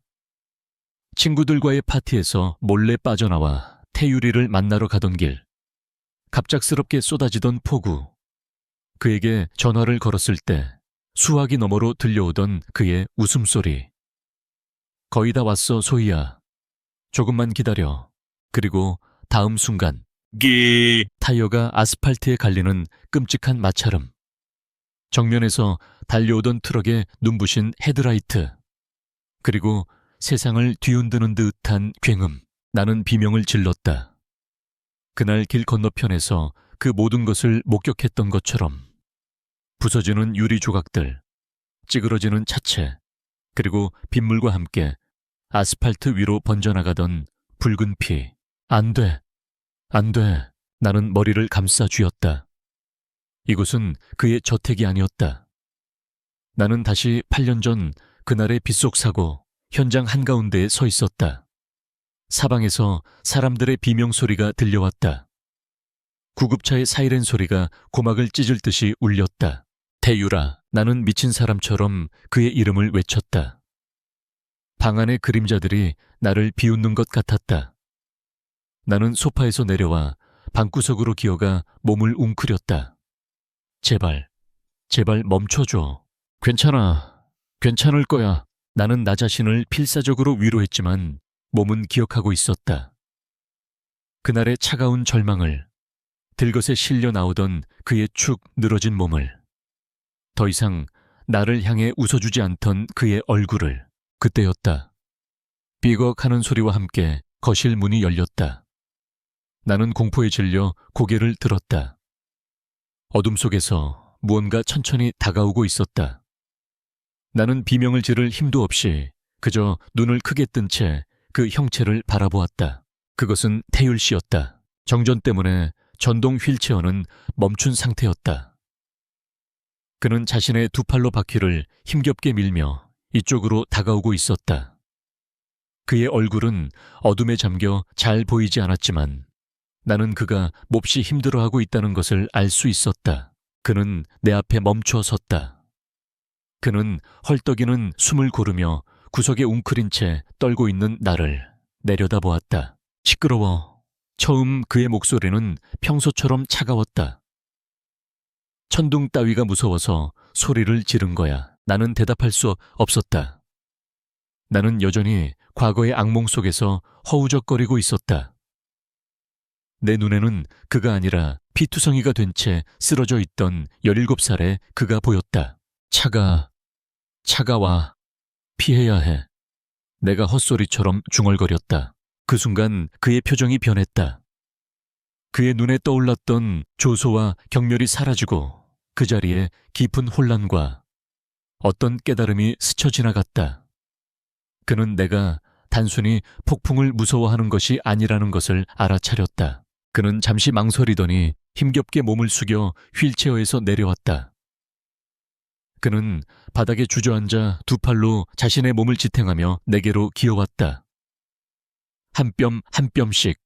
친구들과의 파티에서 몰래 빠져나와 태유리를 만나러 가던 길. 갑작스럽게 쏟아지던 폭우. 그에게 전화를 걸었을 때 수화기 너머로 들려오던 그의 웃음소리. 거의 다 왔어, 소희야. 조금만 기다려. 그리고 다음 순간 타이어가 아스팔트에 갈리는 끔찍한 마찰음. 정면에서 달려오던 트럭의 눈부신 헤드라이트. 그리고 세상을 뒤흔드는 듯한 굉음. 나는 비명을 질렀다. 그날 길 건너편에서 그 모든 것을 목격했던 것처럼 부서지는 유리 조각들, 찌그러지는 차체, 그리고 빗물과 함께 아스팔트 위로 번져나가던 붉은 피. 안 돼. 안 돼. 나는 머리를 감싸 쥐었다. 이곳은 그의 저택이 아니었다. 나는 다시 8년 전 그날의 빗속 사고 현장 한가운데에 서 있었다. 사방에서 사람들의 비명소리가 들려왔다. 구급차의 사이렌 소리가 고막을 찢을 듯이 울렸다. 태유라. 나는 미친 사람처럼 그의 이름을 외쳤다. 방 안의 그림자들이 나를 비웃는 것 같았다. 나는 소파에서 내려와 방구석으로 기어가 몸을 웅크렸다. 제발, 제발 멈춰줘. 괜찮아. 괜찮을 거야. 나는 나 자신을 필사적으로 위로했지만 몸은 기억하고 있었다. 그날의 차가운 절망을, 들것에 실려 나오던 그의 축 늘어진 몸을, 더 이상 나를 향해 웃어주지 않던 그의 얼굴을. 그때였다. 삐걱하는 소리와 함께 거실 문이 열렸다. 나는 공포에 질려 고개를 들었다. 어둠 속에서 무언가 천천히 다가오고 있었다. 나는 비명을 지를 힘도 없이 그저 눈을 크게 뜬 채 그 형체를 바라보았다. 그것은 태율 씨였다. 정전 때문에 전동 휠체어는 멈춘 상태였다. 그는 자신의 두 팔로 바퀴를 힘겹게 밀며 이쪽으로 다가오고 있었다. 그의 얼굴은 어둠에 잠겨 잘 보이지 않았지만 나는 그가 몹시 힘들어하고 있다는 것을 알 수 있었다. 그는 내 앞에 멈춰 섰다. 그는 헐떡이는 숨을 고르며 구석에 웅크린 채 떨고 있는 나를 내려다보았다. 시끄러워. 처음 그의 목소리는 평소처럼 차가웠다. 천둥 따위가 무서워서 소리를 지른 거야. 나는 대답할 수 없었다. 나는 여전히 과거의 악몽 속에서 허우적거리고 있었다. 내 눈에는 그가 아니라 피투성이가 된 채 쓰러져 있던 17살의 그가 보였다. 차가와. 피해야 해. 내가 헛소리처럼 중얼거렸다. 그 순간 그의 표정이 변했다. 그의 눈에 떠올랐던 조소와 경멸이 사라지고 그 자리에 깊은 혼란과 어떤 깨달음이 스쳐 지나갔다. 그는 내가 단순히 폭풍을 무서워하는 것이 아니라는 것을 알아차렸다. 그는 잠시 망설이더니 힘겹게 몸을 숙여 휠체어에서 내려왔다. 그는 바닥에 주저앉아 두 팔로 자신의 몸을 지탱하며 내게로 기어왔다. 한 뼘 한 뼘씩.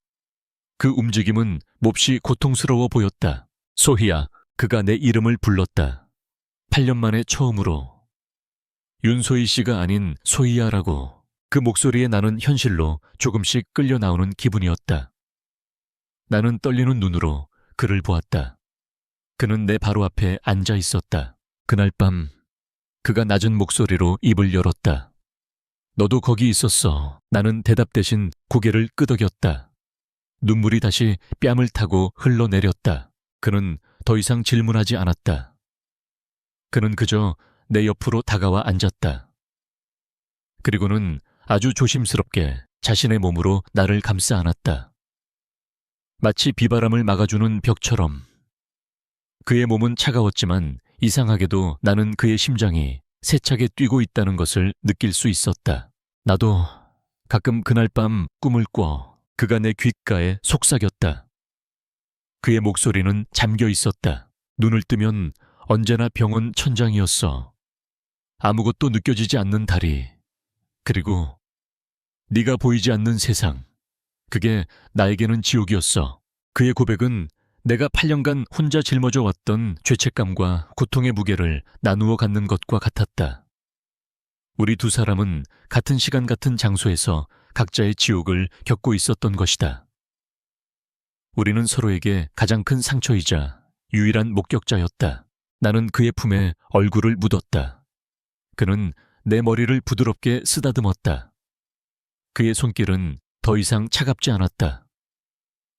그 움직임은 몹시 고통스러워 보였다. 소희야, 그가 내 이름을 불렀다. 8년 만에 처음으로. 윤소희 씨가 아닌 소희야라고. 그 목소리에 나는 현실로 조금씩 끌려 나오는 기분이었다. 나는 떨리는 눈으로 그를 보았다. 그는 내 바로 앞에 앉아 있었다. 그날 밤 그가 낮은 목소리로 입을 열었다. 너도 거기 있었어. 나는 대답 대신 고개를 끄덕였다. 눈물이 다시 뺨을 타고 흘러내렸다. 그는 더 이상 질문하지 않았다. 그는 그저 내 옆으로 다가와 앉았다. 그리고는 아주 조심스럽게 자신의 몸으로 나를 감싸 안았다. 마치 비바람을 막아주는 벽처럼. 그의 몸은 차가웠지만 이상하게도 나는 그의 심장이 세차게 뛰고 있다는 것을 느낄 수 있었다. 나도 가끔 그날 밤 꿈을 꿔 그가 내 귓가에 속삭였다. 그의 목소리는 잠겨 있었다. 눈을 뜨면 언제나 병원 천장이었어. 아무것도 느껴지지 않는 다리. 그리고 네가 보이지 않는 세상. 그게 나에게는 지옥이었어. 그의 고백은 내가 8년간 혼자 짊어져 왔던 죄책감과 고통의 무게를 나누어 갖는 것과 같았다. 우리 두 사람은 같은 시간 같은 장소에서 각자의 지옥을 겪고 있었던 것이다. 우리는 서로에게 가장 큰 상처이자 유일한 목격자였다. 나는 그의 품에 얼굴을 묻었다. 그는 내 머리를 부드럽게 쓰다듬었다. 그의 손길은 더 이상 차갑지 않았다.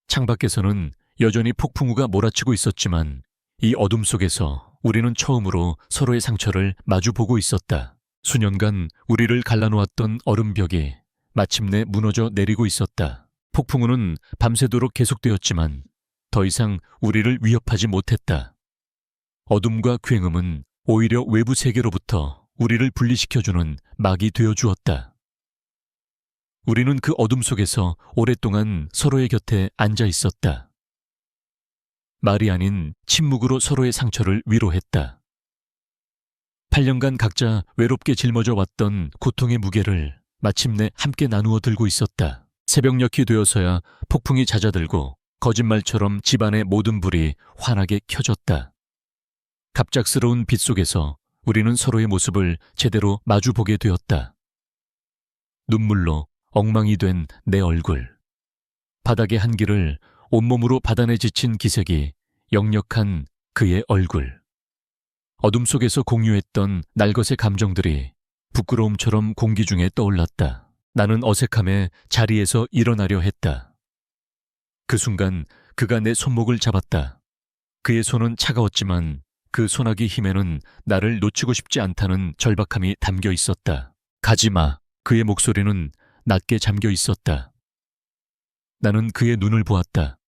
창밖에서는 여전히 폭풍우가 몰아치고 있었지만 이 어둠 속에서 우리는 처음으로 서로의 상처를 마주보고 있었다. 수년간 우리를 갈라놓았던 얼음벽이 마침내 무너져 내리고 있었다. 폭풍우는 밤새도록 계속되었지만 더 이상 우리를 위협하지 못했다. 어둠과 굉음은 오히려 외부 세계로부터 우리를 분리시켜주는 막이 되어주었다. 우리는 그 어둠 속에서 오랫동안 서로의 곁에 앉아 있었다. 말이 아닌 침묵으로 서로의 상처를 위로했다. 8년간 각자 외롭게 짊어져 왔던 고통의 무게를 마침내 함께 나누어 들고 있었다. 새벽녘이 되어서야 폭풍이 잦아들고 거짓말처럼 집안의 모든 불이 환하게 켜졌다. 갑작스러운 빛 속에서 우리는 서로의 모습을 제대로 마주보게 되었다. 눈물로 엉망이 된 내 얼굴. 바닥의 한기를 온몸으로 받아내 지친 기색이 역력한 그의 얼굴. 어둠 속에서 공유했던 날것의 감정들이 부끄러움처럼 공기 중에 떠올랐다. 나는 어색함에 자리에서 일어나려 했다. 그 순간 그가 내 손목을 잡았다. 그의 손은 차가웠지만 그 소나기 힘에는 나를 놓치고 싶지 않다는 절박함이 담겨 있었다. 가지마. 그의 목소리는 낮게 잠겨 있었다. 나는 그의 눈을 보았다.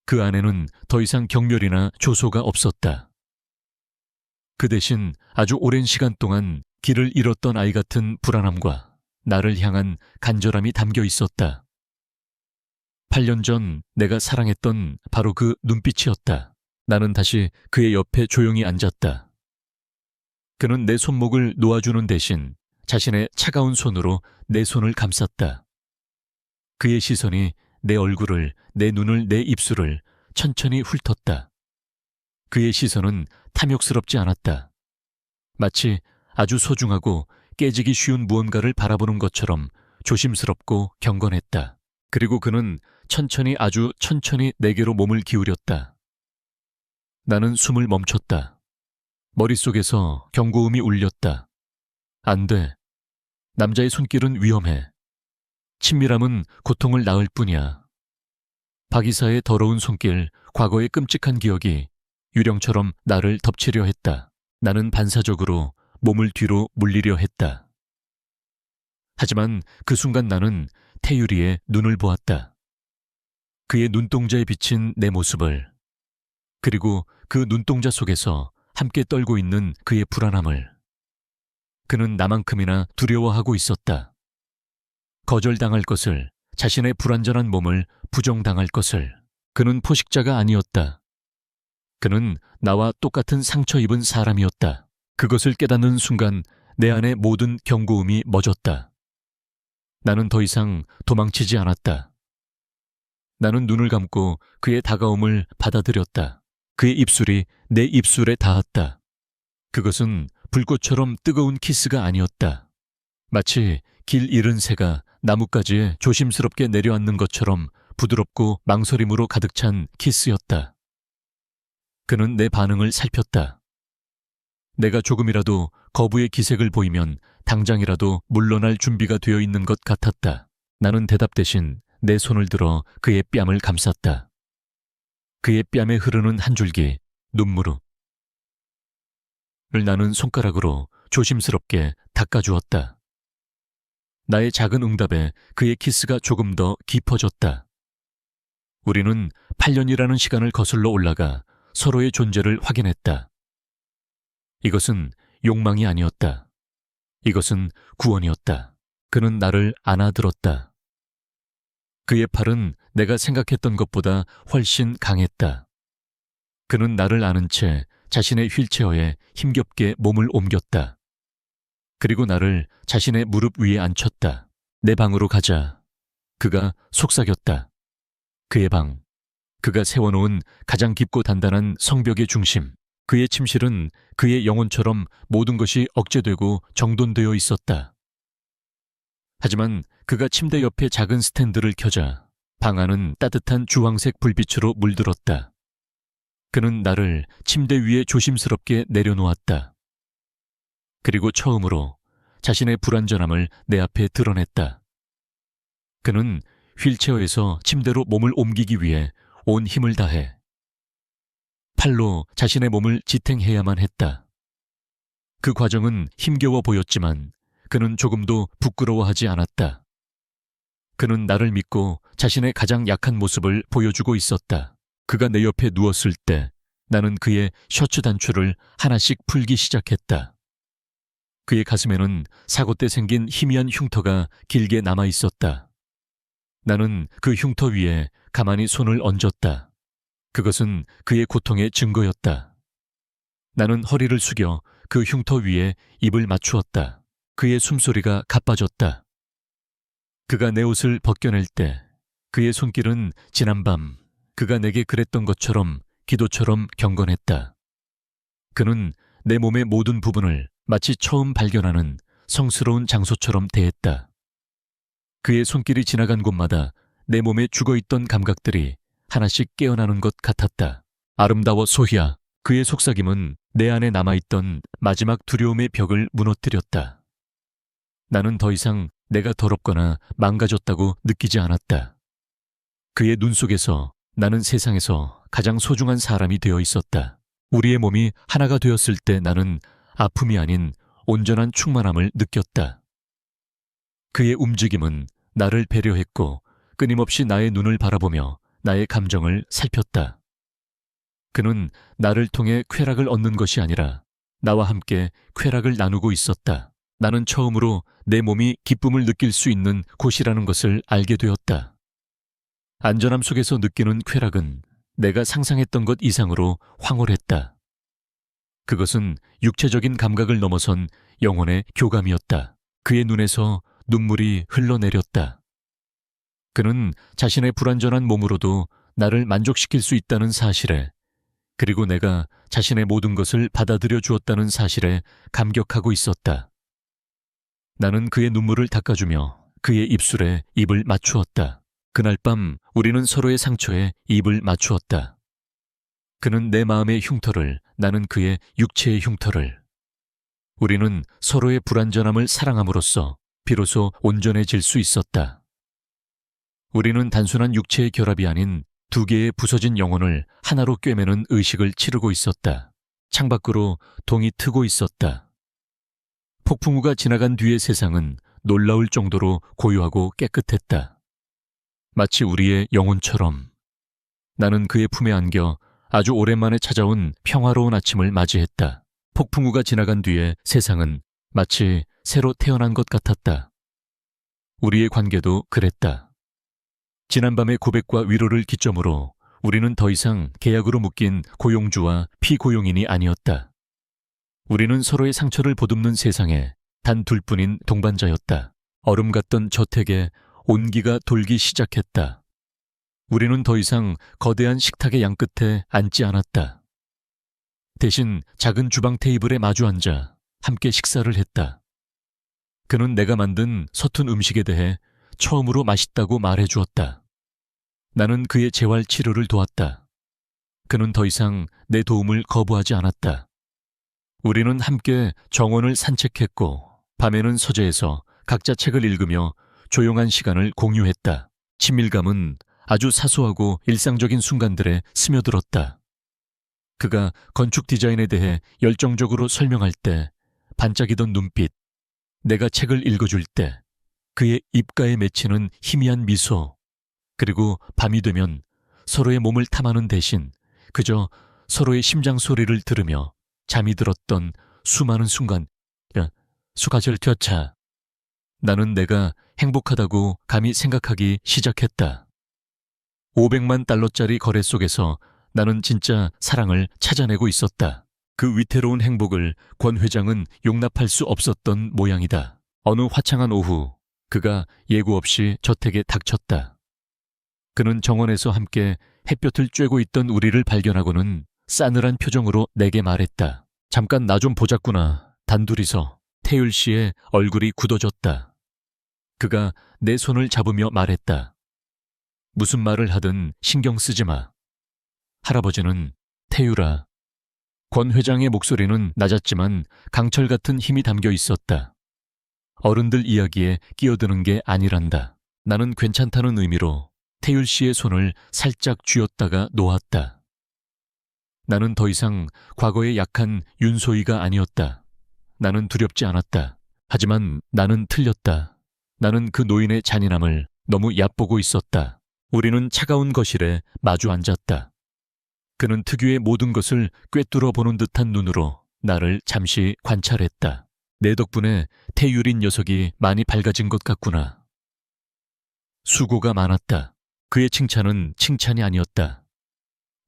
그 안에는 더 이상 경멸이나 조소가 없었다. 그 대신 아주 오랜 시간 동안 길을 잃었던 아이 같은 불안함과 나를 향한 간절함이 담겨 있었다. 8년 전 내가 사랑했던 바로 그 눈빛이었다. 나는 다시 그의 옆에 조용히 앉았다. 그는 내 손목을 놓아주는 대신 자신의 차가운 손으로 내 손을 감쌌다. 그의 시선이 내 얼굴을, 내 눈을, 내 입술을 천천히 훑었다. 그의 시선은 탐욕스럽지 않았다. 마치 아주 소중하고 깨지기 쉬운 무언가를 바라보는 것처럼 조심스럽고 경건했다. 그리고 그는 천천히 아주 천천히 내게로 몸을 기울였다. 나는 숨을 멈췄다. 머릿속에서 경고음이 울렸다. 안 돼. 남자의 손길은 위험해. 친밀함은 고통을 낳을 뿐이야. 박 이사의 더러운 손길, 과거의 끔찍한 기억이 유령처럼 나를 덮치려 했다. 나는 반사적으로 몸을 뒤로 물리려 했다. 하지만 그 순간 나는 태유리의 눈을 보았다. 그의 눈동자에 비친 내 모습을, 그리고 그 눈동자 속에서 함께 떨고 있는 그의 불안함을. 그는 나만큼이나 두려워하고 있었다. 거절당할 것을, 자신의 불완전한 몸을 부정당할 것을. 그는 포식자가 아니었다. 그는 나와 똑같은 상처 입은 사람이었다. 그것을 깨닫는 순간 내 안의 모든 경고음이 멎었다. 나는 더 이상 도망치지 않았다. 나는 눈을 감고 그의 다가옴을 받아들였다. 그의 입술이 내 입술에 닿았다. 그것은 불꽃처럼 뜨거운 키스가 아니었다. 마치 길 잃은 새가 나뭇가지에 조심스럽게 내려앉는 것처럼 부드럽고 망설임으로 가득 찬 키스였다. 그는 내 반응을 살폈다. 내가 조금이라도 거부의 기색을 보이면 당장이라도 물러날 준비가 되어 있는 것 같았다. 나는 대답 대신 내 손을 들어 그의 뺨을 감쌌다. 그의 뺨에 흐르는 한 줄기 눈물을 나는 손가락으로 조심스럽게 닦아주었다. 나의 작은 응답에 그의 키스가 조금 더 깊어졌다. 우리는 8년이라는 시간을 거슬러 올라가 서로의 존재를 확인했다. 이것은 욕망이 아니었다. 이것은 구원이었다. 그는 나를 안아들었다. 그의 팔은 내가 생각했던 것보다 훨씬 강했다. 그는 나를 안은 채 자신의 휠체어에 힘겹게 몸을 옮겼다. 그리고 나를 자신의 무릎 위에 앉혔다. 내 방으로 가자. 그가 속삭였다. 그의 방. 그가 세워놓은 가장 깊고 단단한 성벽의 중심. 그의 침실은 그의 영혼처럼 모든 것이 억제되고 정돈되어 있었다. 하지만 그가 침대 옆에 작은 스탠드를 켜자 방 안은 따뜻한 주황색 불빛으로 물들었다. 그는 나를 침대 위에 조심스럽게 내려놓았다. 그리고 처음으로 자신의 불완전함을 내 앞에 드러냈다. 그는 휠체어에서 침대로 몸을 옮기기 위해 온 힘을 다해 팔로 자신의 몸을 지탱해야만 했다. 그 과정은 힘겨워 보였지만 그는 조금도 부끄러워하지 않았다. 그는 나를 믿고 자신의 가장 약한 모습을 보여주고 있었다. 그가 내 옆에 누웠을 때 나는 그의 셔츠 단추를 하나씩 풀기 시작했다. 그의 가슴에는 사고 때 생긴 희미한 흉터가 길게 남아 있었다. 나는 그 흉터 위에 가만히 손을 얹었다. 그것은 그의 고통의 증거였다. 나는 허리를 숙여 그 흉터 위에 입을 맞추었다. 그의 숨소리가 가빠졌다. 그가 내 옷을 벗겨낼 때 그의 손길은 지난밤 그가 내게 그랬던 것처럼 기도처럼 경건했다. 그는 내 몸의 모든 부분을 마치 처음 발견하는 성스러운 장소처럼 대했다. 그의 손길이 지나간 곳마다 내 몸에 죽어있던 감각들이 하나씩 깨어나는 것 같았다. 아름다워 소희야. 그의 속삭임은 내 안에 남아있던 마지막 두려움의 벽을 무너뜨렸다. 나는 더 이상 내가 더럽거나 망가졌다고 느끼지 않았다. 그의 눈 속에서 나는 세상에서 가장 소중한 사람이 되어 있었다. 우리의 몸이 하나가 되었을 때 나는 아픔이 아닌 온전한 충만함을 느꼈다. 그의 움직임은 나를 배려했고 끊임없이 나의 눈을 바라보며 나의 감정을 살폈다. 그는 나를 통해 쾌락을 얻는 것이 아니라 나와 함께 쾌락을 나누고 있었다. 나는 처음으로 내 몸이 기쁨을 느낄 수 있는 곳이라는 것을 알게 되었다. 안전함 속에서 느끼는 쾌락은 내가 상상했던 것 이상으로 황홀했다. 그것은 육체적인 감각을 넘어선 영혼의 교감이었다. 그의 눈에서 눈물이 흘러내렸다. 그는 자신의 불완전한 몸으로도 나를 만족시킬 수 있다는 사실에, 그리고 내가 자신의 모든 것을 받아들여 주었다는 사실에 감격하고 있었다. 나는 그의 눈물을 닦아주며 그의 입술에 입을 맞추었다. 그날 밤 우리는 서로의 상처에 입을 맞추었다. 그는 내 마음의 흉터를, 나는 그의 육체의 흉터를. 우리는 서로의 불완전함을 사랑함으로써 비로소 온전해질 수 있었다. 우리는 단순한 육체의 결합이 아닌 두 개의 부서진 영혼을 하나로 꿰매는 의식을 치르고 있었다. 창밖으로 동이 트고 있었다. 폭풍우가 지나간 뒤의 세상은 놀라울 정도로 고요하고 깨끗했다. 마치 우리의 영혼처럼. 나는 그의 품에 안겨 아주 오랜만에 찾아온 평화로운 아침을 맞이했다. 폭풍우가 지나간 뒤에 세상은 마치 새로 태어난 것 같았다. 우리의 관계도 그랬다. 지난밤의 고백과 위로를 기점으로 우리는 더 이상 계약으로 묶인 고용주와 피고용인이 아니었다. 우리는 서로의 상처를 보듬는 세상에 단 둘뿐인 동반자였다. 얼음 같던 저택에 온기가 돌기 시작했다. 우리는 더 이상 거대한 식탁의 양끝에 앉지 않았다. 대신 작은 주방 테이블에 마주 앉아 함께 식사를 했다. 그는 내가 만든 서툰 음식에 대해 처음으로 맛있다고 말해주었다. 나는 그의 재활 치료를 도왔다. 그는 더 이상 내 도움을 거부하지 않았다. 우리는 함께 정원을 산책했고 밤에는 서재에서 각자 책을 읽으며 조용한 시간을 공유했다. 친밀감은 아주 사소하고 일상적인 순간들에 스며들었다. 그가 건축 디자인에 대해 열정적으로 설명할 때 반짝이던 눈빛, 내가 책을 읽어줄 때 그의 입가에 맺히는 희미한 미소, 그리고 밤이 되면 서로의 몸을 탐하는 대신 그저 서로의 심장 소리를 들으며 잠이 들었던 수많은 순간, 수가절 퇴차. 나는 내가 행복하다고 감히 생각하기 시작했다. 500만 달러짜리 거래 속에서 나는 진짜 사랑을 찾아내고 있었다. 그 위태로운 행복을 권 회장은 용납할 수 없었던 모양이다. 어느 화창한 오후, 그가 예고 없이 저택에 닥쳤다. 그는 정원에서 함께 햇볕을 쬐고 있던 우리를 발견하고는 싸늘한 표정으로 내게 말했다. 잠깐 나 좀 보자꾸나. 단둘이서. 태율 씨의 얼굴이 굳어졌다. 그가 내 손을 잡으며 말했다. 무슨 말을 하든 신경 쓰지 마. 할아버지는 태율아. 권 회장의 목소리는 낮았지만 강철 같은 힘이 담겨 있었다. 어른들 이야기에 끼어드는 게 아니란다. 나는 괜찮다는 의미로 태율 씨의 손을 살짝 쥐었다가 놓았다. 나는 더 이상 과거의 약한 윤소희가 아니었다. 나는 두렵지 않았다. 하지만 나는 틀렸다. 나는 그 노인의 잔인함을 너무 얕보고 있었다. 우리는 차가운 거실에 마주 앉았다. 그는 특유의 모든 것을 꿰뚫어 보는 듯한 눈으로 나를 잠시 관찰했다. 내 덕분에 태율인 녀석이 많이 밝아진 것 같구나. 수고가 많았다. 그의 칭찬은 칭찬이 아니었다.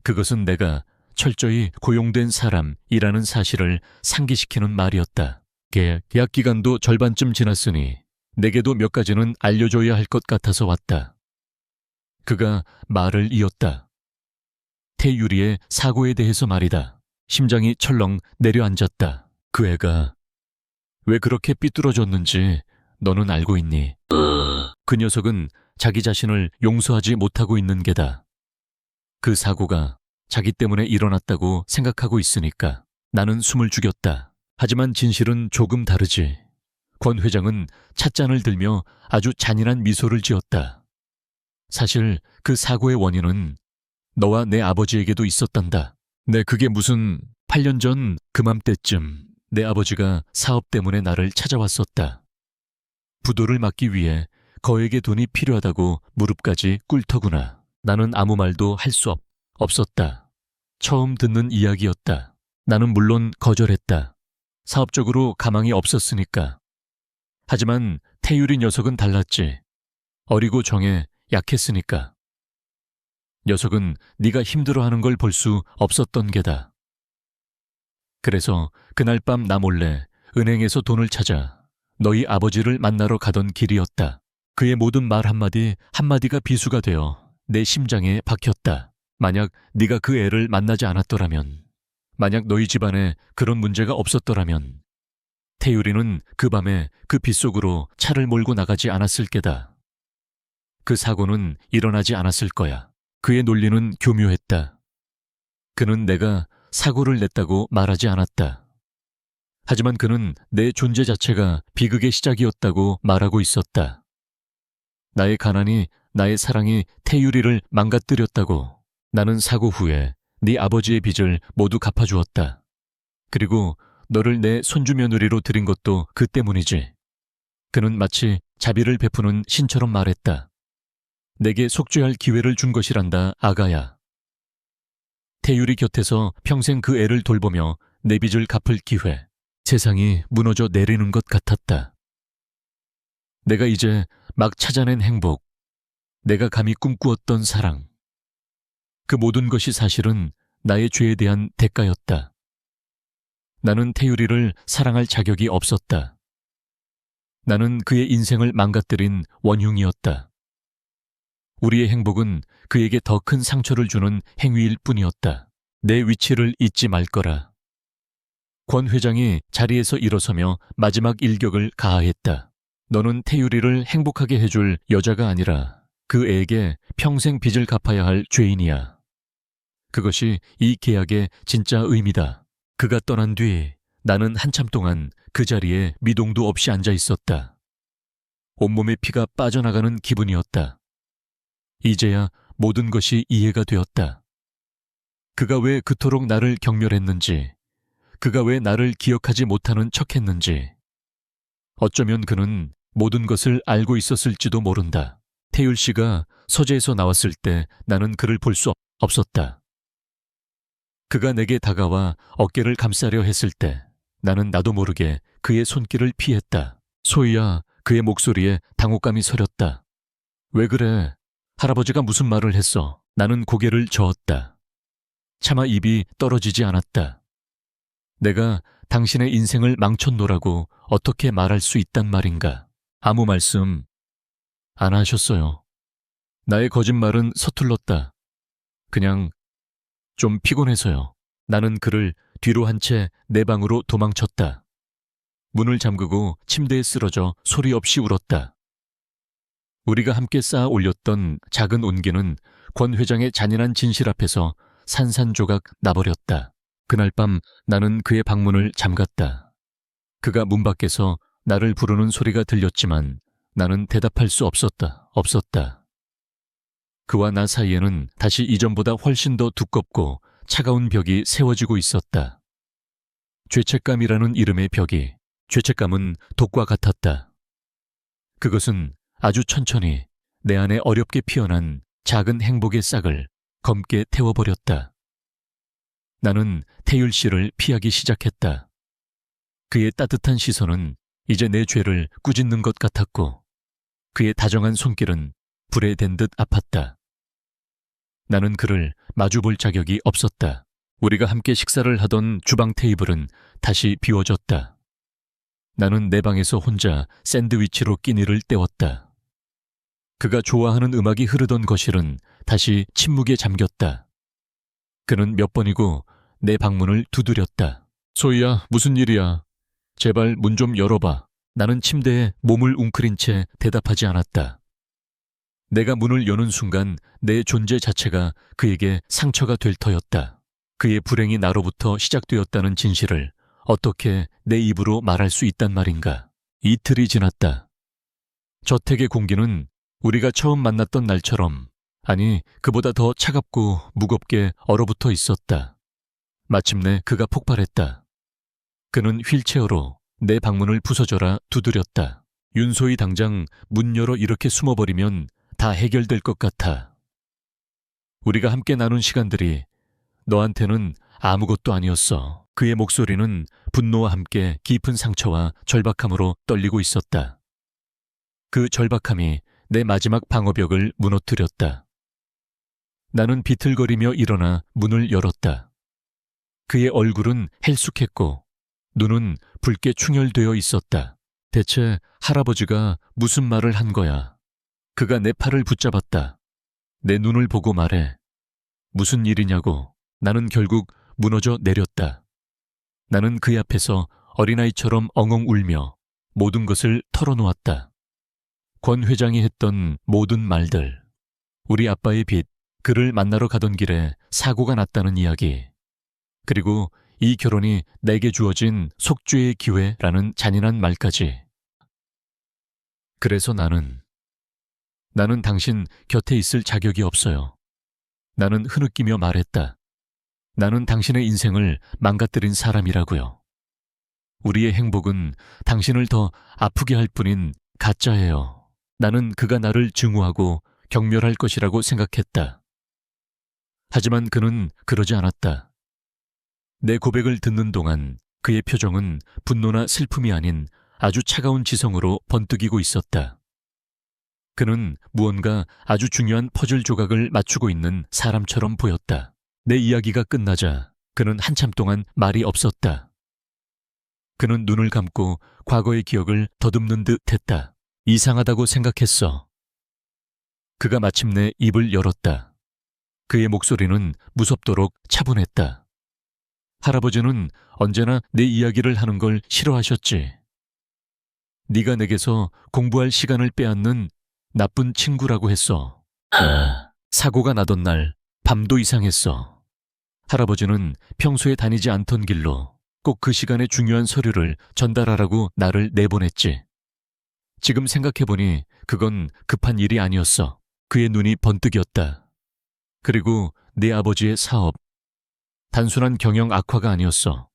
그것은 내가 철저히 고용된 사람이라는 사실을 상기시키는 말이었다. 계약 기간도 절반쯤 지났으니 내게도 몇 가지는 알려줘야 할 것 같아서 왔다. 그가 말을 이었다. 태유리의 사고에 대해서 말이다. 심장이 철렁 내려앉았다. 그 애가 왜 그렇게 삐뚤어졌는지 너는 알고 있니? 그 녀석은 자기 자신을 용서하지 못하고 있는 게다. 그 사고가 자기 때문에 일어났다고 생각하고 있으니까. 나는 숨을 죽였다. 하지만 진실은 조금 다르지. 권 회장은 찻잔을 들며 아주 잔인한 미소를 지었다. 사실 그 사고의 원인은 너와 내 아버지에게도 있었단다. 그게 무슨 8년 전 그맘때쯤 내 아버지가 사업 때문에 나를 찾아왔었다. 부도를 막기 위해 거액의 돈이 필요하다고 무릎까지 꿇더구나. 나는 아무 말도 할 수 없었다. 처음 듣는 이야기였다. 나는 물론 거절했다. 사업적으로 가망이 없었으니까. 하지만 태율이 녀석은 달랐지. 어리고 정에 약했으니까. 녀석은 네가 힘들어하는 걸 볼 수 없었던 게다. 그래서 그날 밤 나 몰래 은행에서 돈을 찾아 너희 아버지를 만나러 가던 길이었다. 그의 모든 말 한마디 한마디가 비수가 되어 내 심장에 박혔다. 만약 네가 그 애를 만나지 않았더라면, 만약 너희 집안에 그런 문제가 없었더라면 태율이는 그 밤에 그 빗속으로 차를 몰고 나가지 않았을 게다. 그 사고는 일어나지 않았을 거야. 그의 논리는 교묘했다. 그는 내가 사고를 냈다고 말하지 않았다. 하지만 그는 내 존재 자체가 비극의 시작이었다고 말하고 있었다. 나의 가난이, 나의 사랑이 태유리를 망가뜨렸다고. 나는 사고 후에 네 아버지의 빚을 모두 갚아주었다. 그리고 너를 내 손주 며느리로 들인 것도 그 때문이지. 그는 마치 자비를 베푸는 신처럼 말했다. 내게 속죄할 기회를 준 것이란다, 아가야. 태유리 곁에서 평생 그 애를 돌보며 내 빚을 갚을 기회. 세상이 무너져 내리는 것 같았다. 내가 이제 막 찾아낸 행복, 내가 감히 꿈꾸었던 사랑. 그 모든 것이 사실은 나의 죄에 대한 대가였다. 나는 태유리를 사랑할 자격이 없었다. 나는 그의 인생을 망가뜨린 원흉이었다. 우리의 행복은 그에게 더 큰 상처를 주는 행위일 뿐이었다. 내 위치를 잊지 말 거라. 권 회장이 자리에서 일어서며 마지막 일격을 가하했다. 너는 태유리를 행복하게 해줄 여자가 아니라 그 애에게 평생 빚을 갚아야 할 죄인이야. 그것이 이 계약의 진짜 의미다. 그가 떠난 뒤 나는 한참 동안 그 자리에 미동도 없이 앉아 있었다. 온몸의 피가 빠져나가는 기분이었다. 이제야 모든 것이 이해가 되었다. 그가 왜 그토록 나를 경멸했는지, 그가 왜 나를 기억하지 못하는 척했는지. 어쩌면 그는 모든 것을 알고 있었을지도 모른다. 태율 씨가 서재에서 나왔을 때 나는 그를 볼 수 없었다. 그가 내게 다가와 어깨를 감싸려 했을 때 나는 나도 모르게 그의 손길을 피했다. 소희야, 그의 목소리에 당혹감이 서렸다. 왜 그래? 할아버지가 무슨 말을 했어? 나는 고개를 저었다. 차마 입이 떨어지지 않았다. 내가 당신의 인생을 망쳤노라고 어떻게 말할 수 있단 말인가? 아무 말씀 안 하셨어요. 나의 거짓말은 서툴렀다. 그냥 좀 피곤해서요. 나는 그를 뒤로 한 채 내 방으로 도망쳤다. 문을 잠그고 침대에 쓰러져 소리 없이 울었다. 우리가 함께 쌓아 올렸던 작은 온기는 권 회장의 잔인한 진실 앞에서 산산조각 나버렸다. 그날 밤 나는 그의 방문을 잠갔다. 그가 문 밖에서 나를 부르는 소리가 들렸지만 나는 대답할 수 없었다. 그와 나 사이에는 다시 이전보다 훨씬 더 두껍고 차가운 벽이 세워지고 있었다. 죄책감이라는 이름의 벽이, 죄책감은 독과 같았다. 그것은 아주 천천히 내 안에 어렵게 피어난 작은 행복의 싹을 검게 태워버렸다. 나는 태율 씨를 피하기 시작했다. 그의 따뜻한 시선은 이제 내 죄를 꾸짖는 것 같았고 그의 다정한 손길은 불에 댄 듯 아팠다. 나는 그를 마주볼 자격이 없었다. 우리가 함께 식사를 하던 주방 테이블은 다시 비워졌다. 나는 내 방에서 혼자 샌드위치로 끼니를 때웠다. 그가 좋아하는 음악이 흐르던 거실은 다시 침묵에 잠겼다. 그는 몇 번이고 내 방문을 두드렸다. 소희야, 무슨 일이야? 제발 문 좀 열어봐. 나는 침대에 몸을 웅크린 채 대답하지 않았다. 내가 문을 여는 순간 내 존재 자체가 그에게 상처가 될 터였다. 그의 불행이 나로부터 시작되었다는 진실을 어떻게 내 입으로 말할 수 있단 말인가. 이틀이 지났다. 저택의 공기는 우리가 처음 만났던 날처럼, 아니 그보다 더 차갑고 무겁게 얼어붙어 있었다. 마침내 그가 폭발했다. 그는 휠체어로 내 방문을 부서져라 두드렸다. 윤소희 당장 문 열어 이렇게 숨어버리면 다 해결될 것 같아. 우리가 함께 나눈 시간들이 너한테는 아무것도 아니었어. 그의 목소리는 분노와 함께 깊은 상처와 절박함으로 떨리고 있었다. 그 절박함이 내 마지막 방어벽을 무너뜨렸다. 나는 비틀거리며 일어나 문을 열었다. 그의 얼굴은 헬쑥했고 눈은 붉게 충혈되어 있었다. 대체 할아버지가 무슨 말을 한 거야? 그가 내 팔을 붙잡았다. 내 눈을 보고 말해. 무슨 일이냐고. 나는 결국 무너져 내렸다. 나는 그의 앞에서 어린아이처럼 엉엉 울며 모든 것을 털어놓았다. 권 회장이 했던 모든 말들, 우리 아빠의 빚, 그를 만나러 가던 길에 사고가 났다는 이야기, 그리고 이 결혼이 내게 주어진 속죄의 기회라는 잔인한 말까지. 그래서 나는 당신 곁에 있을 자격이 없어요. 나는 흐느끼며 말했다. 나는 당신의 인생을 망가뜨린 사람이라고요. 우리의 행복은 당신을 더 아프게 할 뿐인 가짜예요. 나는 그가 나를 증오하고 경멸할 것이라고 생각했다. 하지만 그는 그러지 않았다. 내 고백을 듣는 동안 그의 표정은 분노나 슬픔이 아닌 아주 차가운 지성으로 번뜩이고 있었다. 그는 무언가 아주 중요한 퍼즐 조각을 맞추고 있는 사람처럼 보였다. 내 이야기가 끝나자 그는 한참 동안 말이 없었다. 그는 눈을 감고 과거의 기억을 더듬는 듯 했다. 이상하다고 생각했어. 그가 마침내 입을 열었다. 그의 목소리는 무섭도록 차분했다. 할아버지는 언제나 내 이야기를 하는 걸 싫어하셨지. 네가 내게서 공부할 시간을 빼앗는 나쁜 친구라고 했어. 사고가 나던 날 밤도 이상했어. 할아버지는 평소에 다니지 않던 길로 꼭 그 시간에 중요한 서류를 전달하라고 나를 내보냈지. 지금 생각해보니 그건 급한 일이 아니었어. 그의 눈이 번뜩였다. 그리고 네 아버지의 사업, 단순한 경영 악화가 아니었어.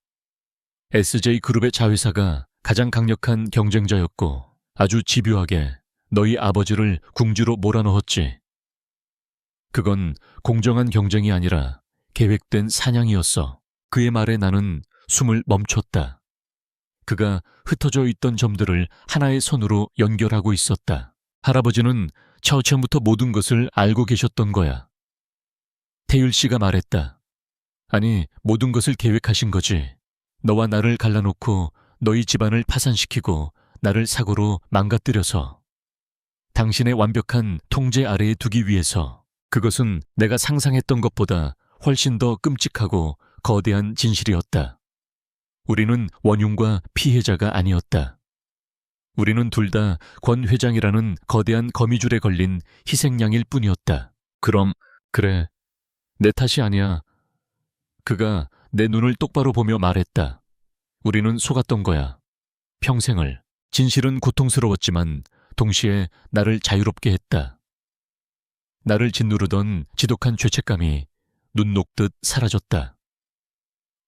SJ그룹의 자회사가 가장 강력한 경쟁자였고 아주 집요하게 너희 아버지를 궁지로 몰아넣었지. 그건 공정한 경쟁이 아니라 계획된 사냥이었어. 그의 말에 나는 숨을 멈췄다. 그가 흩어져 있던 점들을 하나의 선으로 연결하고 있었다. 할아버지는 처음부터 모든 것을 알고 계셨던 거야. 태율 씨가 말했다. 아니, 모든 것을 계획하신 거지. 너와 나를 갈라놓고 너희 집안을 파산시키고 나를 사고로 망가뜨려서 당신의 완벽한 통제 아래에 두기 위해서. 그것은 내가 상상했던 것보다 훨씬 더 끔찍하고 거대한 진실이었다. 우리는 원흉과 피해자가 아니었다. 우리는 둘 다 권 회장이라는 거대한 거미줄에 걸린 희생양일 뿐이었다. 그럼, 그래, 내 탓이 아니야. 그가 내 눈을 똑바로 보며 말했다. 우리는 속았던 거야. 평생을. 진실은 고통스러웠지만 동시에 나를 자유롭게 했다. 나를 짓누르던 지독한 죄책감이 눈 녹듯 사라졌다.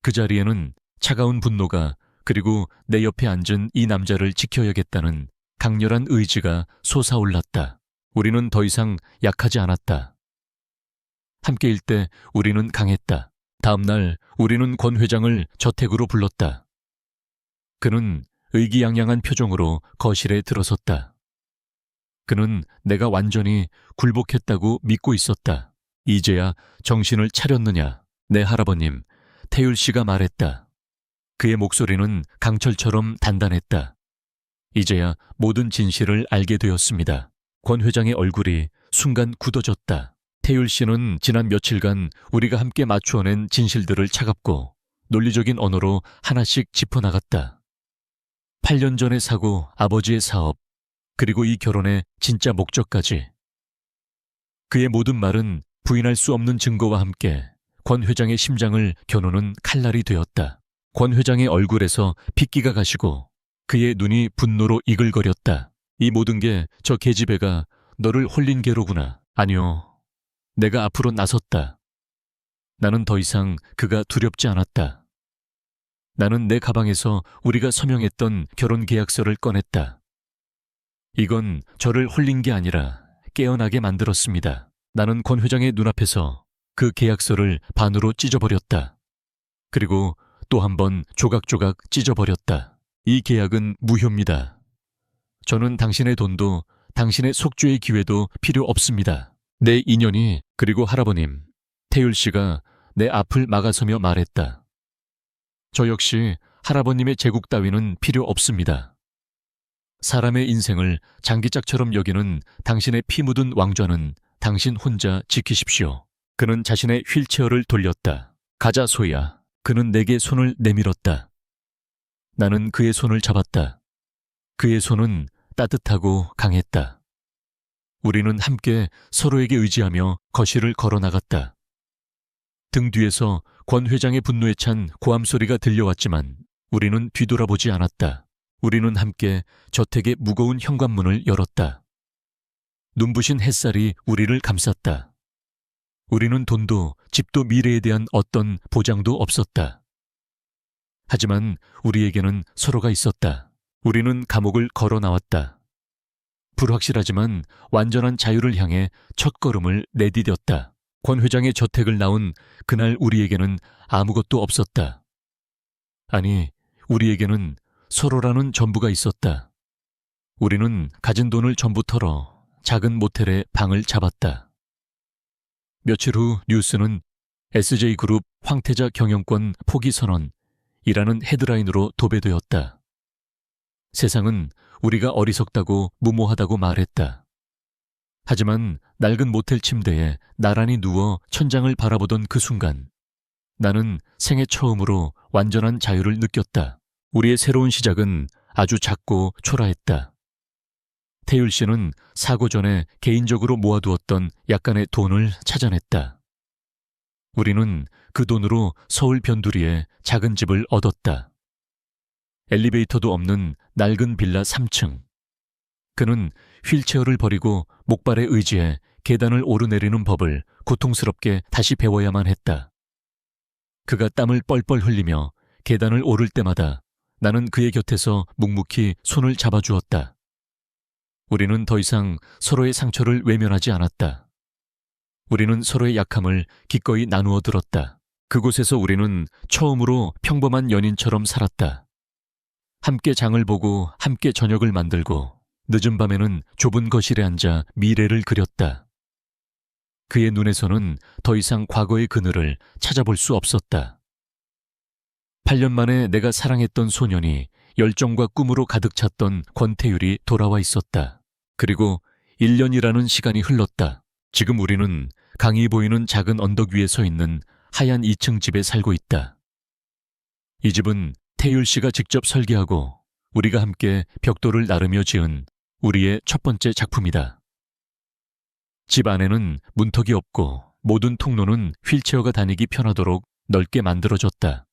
그 자리에는 차가운 분노가, 그리고 내 옆에 앉은 이 남자를 지켜야겠다는 강렬한 의지가 솟아올랐다. 우리는 더 이상 약하지 않았다. 함께일 때 우리는 강했다. 다음 날 우리는 권 회장을 저택으로 불렀다. 그는 의기양양한 표정으로 거실에 들어섰다. 그는 내가 완전히 굴복했다고 믿고 있었다. 이제야 정신을 차렸느냐? 네, 할아버님, 태율 씨가 말했다. 그의 목소리는 강철처럼 단단했다. 이제야 모든 진실을 알게 되었습니다. 권 회장의 얼굴이 순간 굳어졌다. 태율 씨는 지난 며칠간 우리가 함께 맞추어낸 진실들을 차갑고 논리적인 언어로 하나씩 짚어나갔다. 8년 전의 사고, 아버지의 사업, 그리고 이 결혼의 진짜 목적까지. 그의 모든 말은 부인할 수 없는 증거와 함께 권 회장의 심장을 겨누는 칼날이 되었다. 권 회장의 얼굴에서 핏기가 가시고 그의 눈이 분노로 이글거렸다. 이 모든 게 저 계집애가 너를 홀린 게로구나. 아니요. 내가 앞으로 나섰다. 나는 더 이상 그가 두렵지 않았다. 나는 내 가방에서 우리가 서명했던 결혼 계약서를 꺼냈다. 이건 저를 홀린 게 아니라 깨어나게 만들었습니다. 나는 권 회장의 눈앞에서 그 계약서를 반으로 찢어버렸다. 그리고 또 한 번 조각조각 찢어버렸다. 이 계약은 무효입니다. 저는 당신의 돈도 당신의 속죄의 기회도 필요 없습니다. 내 인연이. 그리고 할아버님, 태율 씨가 내 앞을 막아서며 말했다. 저 역시 할아버님의 제국 따위는 필요 없습니다. 사람의 인생을 장기짝처럼 여기는 당신의 피 묻은 왕좌는 당신 혼자 지키십시오. 그는 자신의 휠체어를 돌렸다. 가자, 소야. 그는 내게 손을 내밀었다. 나는 그의 손을 잡았다. 그의 손은 따뜻하고 강했다. 우리는 함께 서로에게 의지하며 거실을 걸어 나갔다. 등 뒤에서 권 회장의 분노에 찬 고함 소리가 들려왔지만 우리는 뒤돌아보지 않았다. 우리는 함께 저택의 무거운 현관문을 열었다. 눈부신 햇살이 우리를 감쌌다. 우리는 돈도 집도 미래에 대한 어떤 보장도 없었다. 하지만 우리에게는 서로가 있었다. 우리는 감옥을 걸어 나왔다. 불확실하지만 완전한 자유를 향해 첫걸음을 내디뎠다. 권 회장의 저택을 나온 그날 우리에게는 아무것도 없었다. 아니, 우리에게는 서로라는 전부가 있었다. 우리는 가진 돈을 전부 털어 작은 모텔에 방을 잡았다. 며칠 후 뉴스는 SJ그룹 황태자 경영권 포기 선언이라는 헤드라인으로 도배되었다. 세상은 우리가 어리석다고 무모하다고 말했다. 하지만 낡은 모텔 침대에 나란히 누워 천장을 바라보던 그 순간 나는 생애 처음으로 완전한 자유를 느꼈다. 우리의 새로운 시작은 아주 작고 초라했다. 태율 씨는 사고 전에 개인적으로 모아두었던 약간의 돈을 찾아냈다. 우리는 그 돈으로 서울 변두리에 작은 집을 얻었다. 엘리베이터도 없는 낡은 빌라 3층. 그는 휠체어를 버리고 목발에 의지해 계단을 오르내리는 법을 고통스럽게 다시 배워야만 했다. 그가 땀을 뻘뻘 흘리며 계단을 오를 때마다 나는 그의 곁에서 묵묵히 손을 잡아주었다. 우리는 더 이상 서로의 상처를 외면하지 않았다. 우리는 서로의 약함을 기꺼이 나누어 들었다. 그곳에서 우리는 처음으로 평범한 연인처럼 살았다. 함께 장을 보고 함께 저녁을 만들고 늦은 밤에는 좁은 거실에 앉아 미래를 그렸다. 그의 눈에서는 더 이상 과거의 그늘을 찾아볼 수 없었다. 8년 만에 내가 사랑했던 소년이 열정과 꿈으로 가득 찼던 권태율이 돌아와 있었다. 그리고 1년이라는 시간이 흘렀다. 지금 우리는 강이 보이는 작은 언덕 위에 서 있는 하얀 2층 집에 살고 있다. 이 집은 태율 씨가 직접 설계하고 우리가 함께 벽돌을 나르며 지은 우리의 첫 번째 작품이다. 집 안에는 문턱이 없고 모든 통로는 휠체어가 다니기 편하도록 넓게 만들어졌다.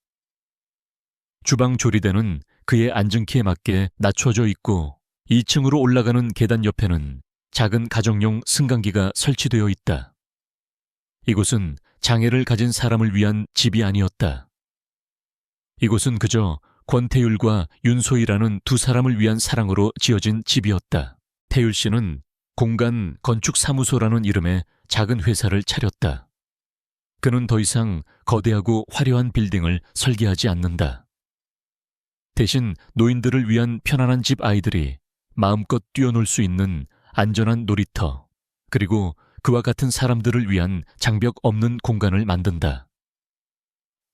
주방 조리대는 그의 앉은 키에 맞게 낮춰져 있고 2층으로 올라가는 계단 옆에는 작은 가정용 승강기가 설치되어 있다. 이곳은 장애를 가진 사람을 위한 집이 아니었다. 이곳은 그저 권태율과 윤소희라는 두 사람을 위한 사랑으로 지어진 집이었다. 태율 씨는 공간 건축사무소라는 이름의 작은 회사를 차렸다. 그는 더 이상 거대하고 화려한 빌딩을 설계하지 않는다. 대신 노인들을 위한 편안한 집 아이들이 마음껏 뛰어놀 수 있는 안전한 놀이터, 그리고 그와 같은 사람들을 위한 장벽 없는 공간을 만든다.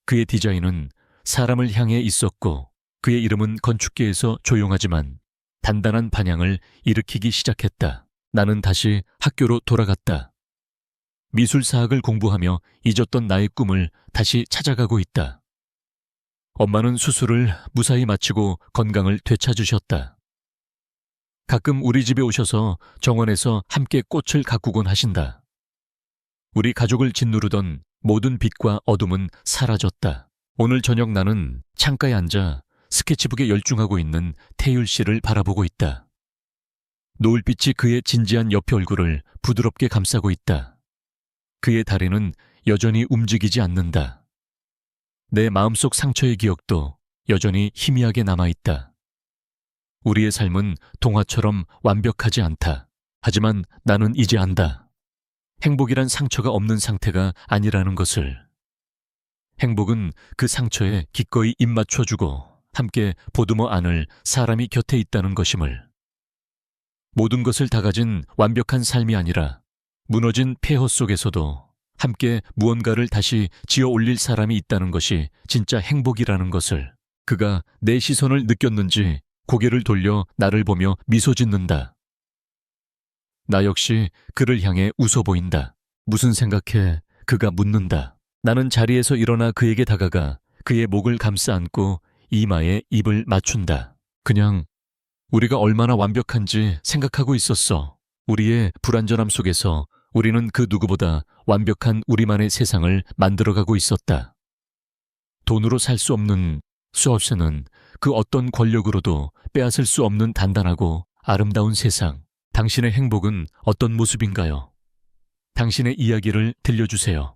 그의 디자인은 사람을 향해 있었고 그의 이름은 건축계에서 조용하지만 단단한 반향을 일으키기 시작했다. 나는 다시 학교로 돌아갔다. 미술사학을 공부하며 잊었던 나의 꿈을 다시 찾아가고 있다. 엄마는 수술을 무사히 마치고 건강을 되찾으셨다. 가끔 우리 집에 오셔서 정원에서 함께 꽃을 가꾸곤 하신다. 우리 가족을 짓누르던 모든 빛과 어둠은 사라졌다. 오늘 저녁 나는 창가에 앉아 스케치북에 열중하고 있는 태율 씨를 바라보고 있다. 노을빛이 그의 진지한 옆에 얼굴을 부드럽게 감싸고 있다. 그의 다리는 여전히 움직이지 않는다. 내 마음속 상처의 기억도 여전히 희미하게 남아있다. 우리의 삶은 동화처럼 완벽하지 않다. 하지만 나는 이제 안다. 행복이란 상처가 없는 상태가 아니라는 것을. 행복은 그 상처에 기꺼이 입 맞춰주고 함께 보듬어 안을 사람이 곁에 있다는 것임을. 모든 것을 다 가진 완벽한 삶이 아니라 무너진 폐허 속에서도 함께 무언가를 다시 지어 올릴 사람이 있다는 것이 진짜 행복이라는 것을. 그가 내 시선을 느꼈는지 고개를 돌려 나를 보며 미소 짓는다. 나 역시 그를 향해 웃어 보인다. 무슨 생각해? 그가 묻는다. 나는 자리에서 일어나 그에게 다가가 그의 목을 감싸 안고 이마에 입을 맞춘다. 그냥 우리가 얼마나 완벽한지 생각하고 있었어. 우리의 불완전함 속에서 우리는 그 누구보다 완벽한 우리만의 세상을 만들어가고 있었다. 돈으로 살 수 없는 수없이는 그 어떤 권력으로도 빼앗을 수 없는 단단하고 아름다운 세상. 당신의 행복은 어떤 모습인가요? 당신의 이야기를 들려주세요.